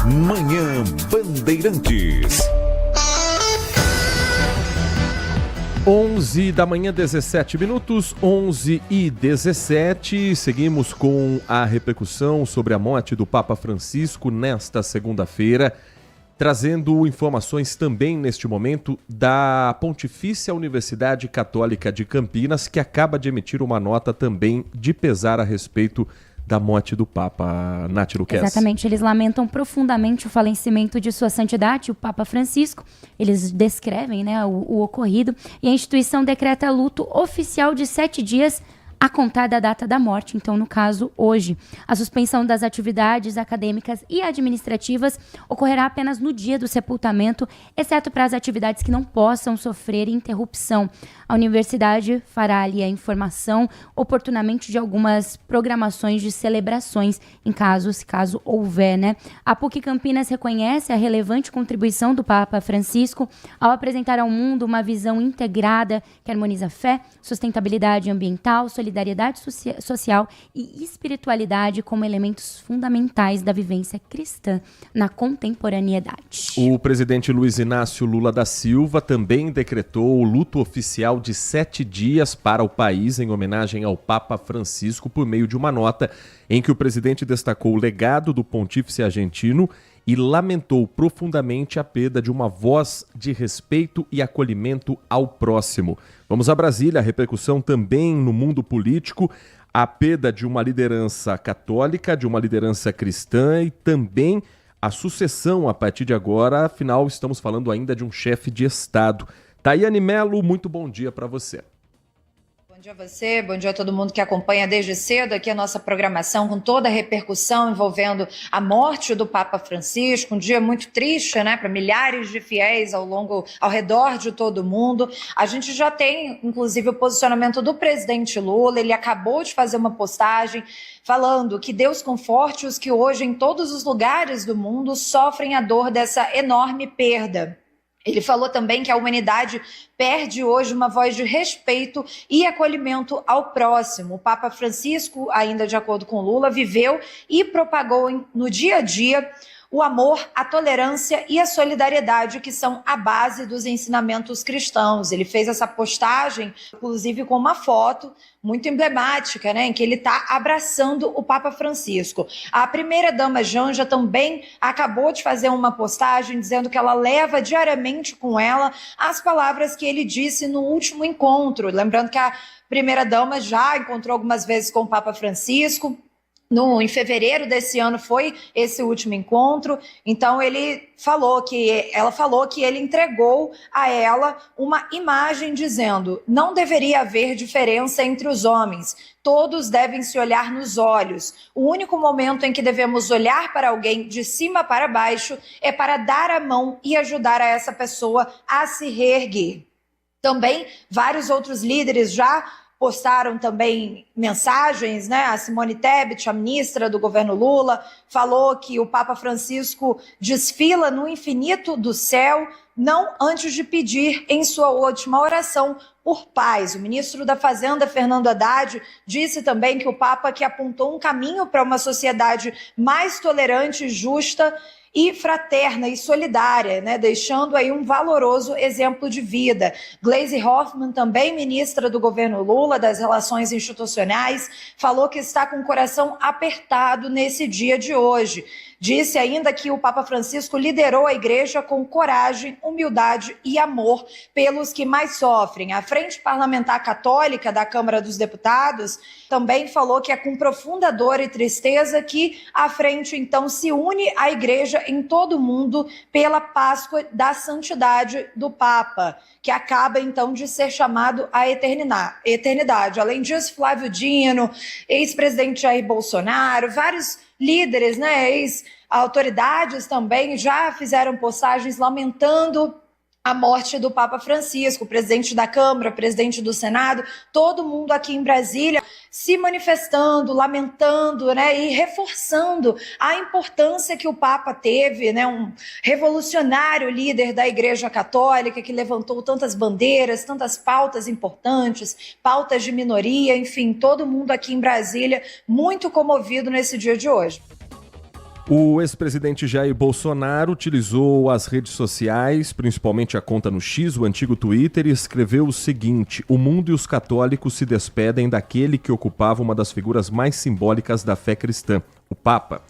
Manhã Bandeirantes. 11 da manhã, 17 minutos, 11h17. Seguimos com a repercussão sobre a morte do Papa Francisco nesta segunda-feira, trazendo informações também neste momento da Pontifícia Universidade Católica de Campinas, que acaba de emitir uma nota também de pesar a respeito da morte do Papa. Nath Luquez. Exatamente, eles lamentam profundamente o falecimento de sua santidade, o Papa Francisco. Eles descrevem, né, o ocorrido, e a instituição decreta luto oficial de 7 dias a contar da data da morte, então no caso hoje. A suspensão das atividades acadêmicas e administrativas ocorrerá apenas no dia do sepultamento, exceto para as atividades que não possam sofrer interrupção. A universidade fará ali a informação oportunamente de algumas programações de celebrações, em caso houver, né? A PUC Campinas reconhece a relevante contribuição do Papa Francisco ao apresentar ao mundo uma visão integrada que harmoniza fé, sustentabilidade ambiental, solidariedade solidariedade social e espiritualidade como elementos fundamentais da vivência cristã na contemporaneidade. O presidente Luiz Inácio Lula da Silva também decretou o luto oficial de 7 dias para o país em homenagem ao Papa Francisco por meio de uma nota em que o presidente destacou o legado do pontífice argentino e lamentou profundamente a perda de uma voz de respeito e acolhimento ao próximo. Vamos a Brasília, a repercussão também no mundo político, a perda de uma liderança católica, de uma liderança cristã e também a sucessão a partir de agora, afinal estamos falando ainda de um chefe de Estado. Tayane Mello, muito bom dia para você. Bom dia a você, bom dia a todo mundo que acompanha desde cedo aqui a nossa programação com toda a repercussão envolvendo a morte do Papa Francisco, um dia muito triste, né, para milhares de fiéis ao redor de todo o mundo. A gente já tem, inclusive, o posicionamento do presidente Lula, ele acabou de fazer uma postagem falando que Deus conforte os que hoje em todos os lugares do mundo sofrem a dor dessa enorme perda. Ele falou também que a humanidade perde hoje uma voz de respeito e acolhimento ao próximo. O Papa Francisco, ainda de acordo com Lula, viveu e propagou no dia a dia o amor, a tolerância e a solidariedade, que são a base dos ensinamentos cristãos. Ele fez essa postagem, inclusive com uma foto muito emblemática, né, em que ele está abraçando o Papa Francisco. A primeira-dama Janja também acabou de fazer uma postagem dizendo que ela leva diariamente com ela as palavras que ele disse no último encontro. Lembrando que a primeira-dama já encontrou algumas vezes com o Papa Francisco. Em fevereiro desse ano foi esse último encontro, então ela falou que ele entregou a ela uma imagem dizendo: não deveria haver diferença entre os homens, todos devem se olhar nos olhos. O único momento em que devemos olhar para alguém de cima para baixo é para dar a mão e ajudar a essa pessoa a se reerguer. Também vários outros líderes já postaram também mensagens, né? A Simone Tebet, a ministra do governo Lula, falou que o Papa Francisco desfila no infinito do céu, não antes de pedir em sua última oração por paz. O ministro da Fazenda, Fernando Haddad, disse também que o Papa que apontou um caminho para uma sociedade mais tolerante, justa e fraterna e solidária, né, deixando aí um valoroso exemplo de vida. Gleisi Hoffmann, também ministra do governo Lula, das Relações Institucionais, falou que está com o coração apertado nesse dia de hoje. Disse ainda que o Papa Francisco liderou a igreja com coragem, humildade e amor pelos que mais sofrem. A Frente Parlamentar Católica da Câmara dos Deputados também falou que é com profunda dor e tristeza que a frente, então, se une à igreja em todo o mundo pela Páscoa da Santidade do Papa, que acaba, então, de ser chamado à eternidade. Além disso, Flávio Dino, ex-presidente Jair Bolsonaro, vários líderes, né, ex-autoridades também já fizeram postagens lamentando a morte do Papa Francisco, presidente da Câmara, presidente do Senado, todo mundo aqui em Brasília se manifestando, lamentando, né, e reforçando a importância que o Papa teve, né, um revolucionário líder da Igreja Católica que levantou tantas bandeiras, tantas pautas importantes, pautas de minoria, enfim, todo mundo aqui em Brasília muito comovido nesse dia de hoje. O ex-presidente Jair Bolsonaro utilizou as redes sociais, principalmente a conta no X, o antigo Twitter, e escreveu o seguinte: o mundo e os católicos se despedem daquele que ocupava uma das figuras mais simbólicas da fé cristã, o Papa.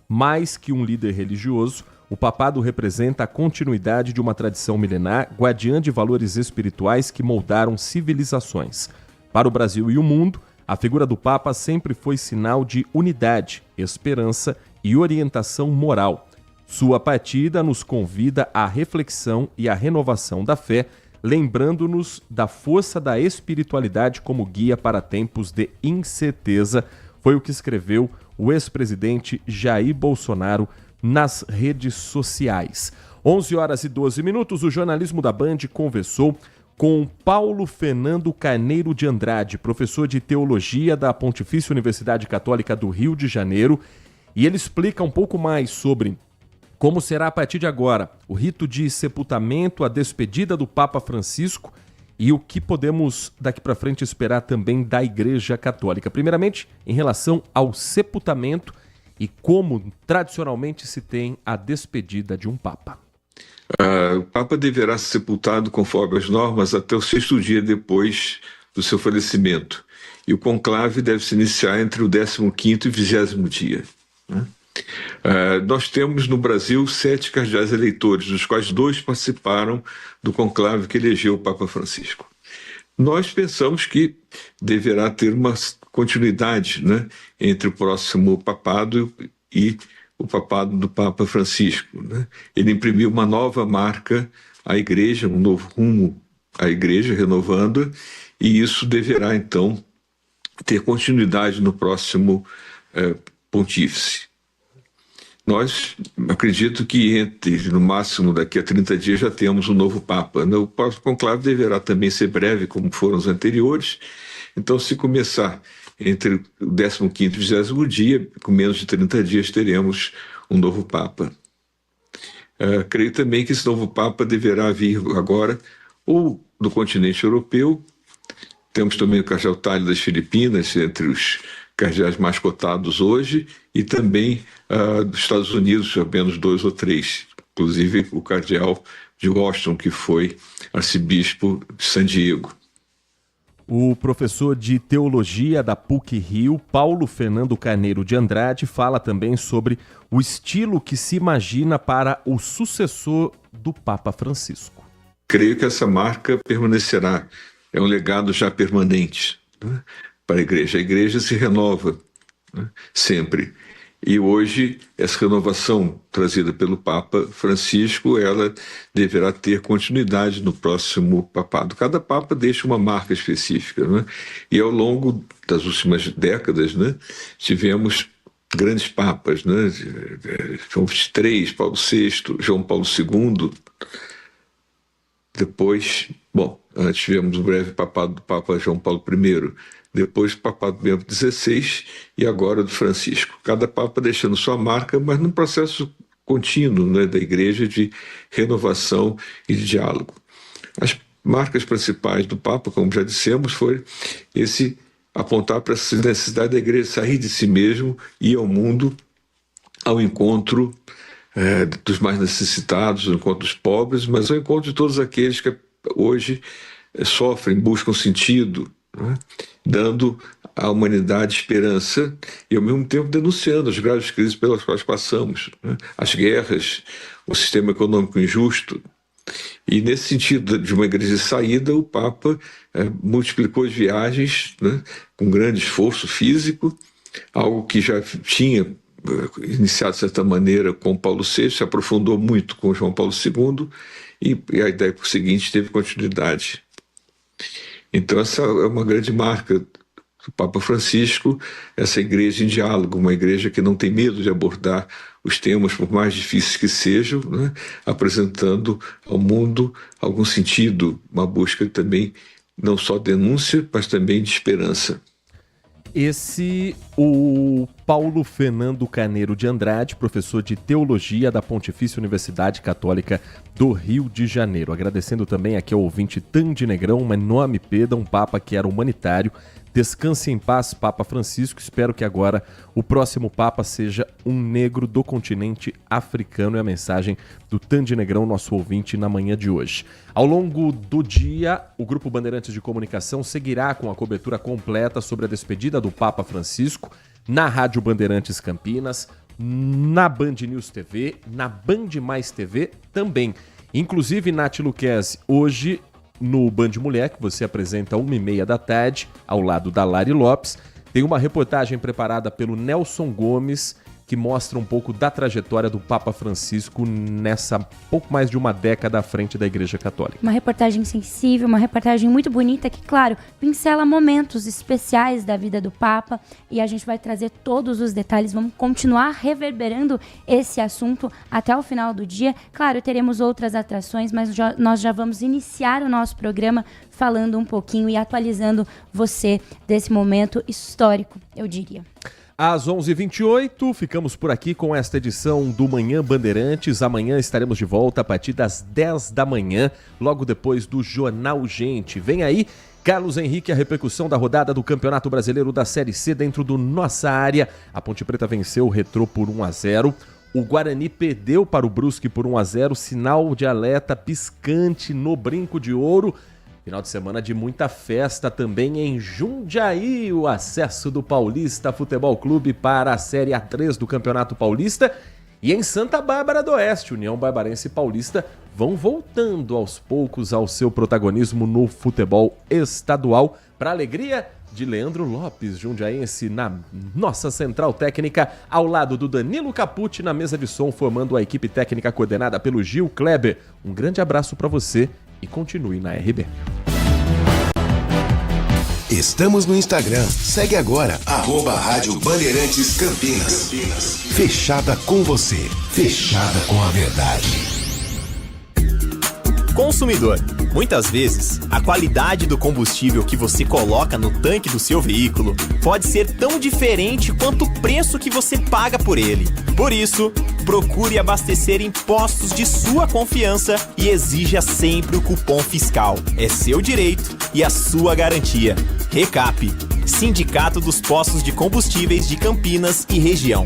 Mais que um líder religioso, o papado representa a continuidade de uma tradição milenar, guardiã de valores espirituais que moldaram civilizações. Para o Brasil e o mundo, a figura do Papa sempre foi sinal de unidade, esperança e orientação moral. Sua partida nos convida à reflexão e à renovação da fé, lembrando-nos da força da espiritualidade como guia para tempos de incerteza, foi o que escreveu o ex-presidente Jair Bolsonaro nas redes sociais. 11h12, o jornalismo da Band conversou com Paulo Fernando Carneiro de Andrade, professor de Teologia da Pontifícia Universidade Católica do Rio de Janeiro, e ele explica um pouco mais sobre como será a partir de agora o rito de sepultamento, a despedida do Papa Francisco e o que podemos daqui para frente esperar também da Igreja Católica. Primeiramente, em relação ao sepultamento e como tradicionalmente se tem a despedida de um Papa. O Papa deverá ser sepultado conforme as normas até o 6º dia depois do seu falecimento. E o conclave deve se iniciar entre o 15º e 20º dia. Nós temos no Brasil 7 cardeais eleitores, dos quais 2 participaram do conclave que elegeu o Papa Francisco. Nós pensamos que deverá ter uma continuidade, né, entre o próximo papado e o papado do Papa Francisco, né? Ele imprimiu uma nova marca à Igreja, um novo rumo à Igreja, renovando, e isso deverá então ter continuidade no próximo pontífice. Nós acredito que no máximo daqui a 30 dias já temos um novo Papa. O próximo conclave deverá também ser breve, como foram os anteriores. Então, se começar entre o 15º e 20º dia, com menos de 30 dias, teremos um novo Papa. Creio também que esse novo Papa deverá vir agora ou do continente europeu. Temos também o cardeal Talho das Filipinas, entre os cardeais mais cotados hoje, e também dos Estados Unidos, pelo menos 2 ou 3, inclusive o cardeal de Washington, que foi arcebispo de San Diego. O professor de teologia da PUC-Rio, Paulo Fernando Carneiro de Andrade, fala também sobre o estilo que se imagina para o sucessor do Papa Francisco. Creio que essa marca permanecerá, é um legado já permanente, né, para a Igreja. A Igreja se renova, né, sempre. E hoje, essa renovação trazida pelo Papa Francisco, ela deverá ter continuidade no próximo papado. Cada Papa deixa uma marca específica, né? E ao longo das últimas décadas, né, tivemos grandes Papas, né? João XXIII, Paulo VI, João Paulo II. Depois, tivemos o breve papado do Papa João Paulo I, depois o papado do Bento XVI e agora do Francisco. Cada Papa deixando sua marca, mas num processo contínuo, né, da Igreja de renovação e de diálogo. As marcas principais do Papa, como já dissemos, foi esse apontar para essa necessidade da Igreja sair de si mesmo e ir ao mundo, ao encontro dos mais necessitados, ao encontro dos pobres, mas ao encontro de todos aqueles que hoje sofrem, buscam sentido, né? Dando à humanidade esperança e ao mesmo tempo denunciando as graves crises pelas quais passamos, né? As guerras, o sistema econômico injusto. E nesse sentido de uma igreja de saída, o Papa multiplicou as viagens, né, com grande esforço físico, algo que já tinha iniciado de certa maneira com Paulo VI, se aprofundou muito com João Paulo II e a ideia seguinte teve continuidade. Então essa é uma grande marca do Papa Francisco, essa igreja em diálogo, uma igreja que não tem medo de abordar os temas, por mais difíceis que sejam, né, apresentando ao mundo algum sentido, uma busca também não só de denúncia, mas também de esperança. O Paulo Fernando Carneiro de Andrade, professor de Teologia da Pontifícia Universidade Católica do Rio de Janeiro. Agradecendo também aqui ao ouvinte Tandy Negrão, uma enorme perda, um Papa que era humanitário. Descanse em paz, Papa Francisco. Espero que agora o próximo Papa seja um negro do continente africano. É a mensagem do Tandy Negrão, nosso ouvinte, na manhã de hoje. Ao longo do dia, o Grupo Bandeirantes de Comunicação seguirá com a cobertura completa sobre a despedida do Papa Francisco na Rádio Bandeirantes Campinas, na Band News TV, na Band Mais TV também. Inclusive, Nath Luquezzi, hoje no Band Mulher, que você apresenta 1h30 da tarde, ao lado da Lari Lopes, tem uma reportagem preparada pelo Nelson Gomes, que mostra um pouco da trajetória do Papa Francisco nessa pouco mais de uma década à frente da Igreja Católica. Uma reportagem sensível, uma reportagem muito bonita que, claro, pincela momentos especiais da vida do Papa, e a gente vai trazer todos os detalhes, vamos continuar reverberando esse assunto até o final do dia. Claro, teremos outras atrações, mas nós já vamos iniciar o nosso programa falando um pouquinho e atualizando você desse momento histórico, eu diria. Às 11h28, ficamos por aqui com esta edição do Manhã Bandeirantes. Amanhã estaremos de volta a partir das 10 da manhã, logo depois do Jornal Gente. Vem aí, Carlos Henrique, a repercussão da rodada do Campeonato Brasileiro da Série C dentro do Nossa Área. A Ponte Preta venceu o Retrô por 1-0. O Guarani perdeu para o Brusque por 1-0. Sinal de alerta piscante no Brinco de Ouro. Final de semana de muita festa também em Jundiaí, o acesso do Paulista Futebol Clube para a Série A3 do Campeonato Paulista. E em Santa Bárbara do Oeste, União Barbarense e Paulista vão voltando aos poucos ao seu protagonismo no futebol estadual, para a alegria de Leandro Lopes, jundiaense, na nossa central técnica, ao lado do Danilo Capucci na mesa de som, formando a equipe técnica coordenada pelo Gil Kleber. Um grande abraço para você e continue na RB. Estamos no Instagram. Segue agora, @Rádio Bandeirantes Campinas. Fechada com você. Fechada com a verdade. Consumidor, muitas vezes, a qualidade do combustível que você coloca no tanque do seu veículo pode ser tão diferente quanto o preço que você paga por ele. Por isso, procure abastecer em postos de sua confiança e exija sempre o cupom fiscal. É seu direito e a sua garantia. Recap, Sindicato dos Postos de Combustíveis de Campinas e Região.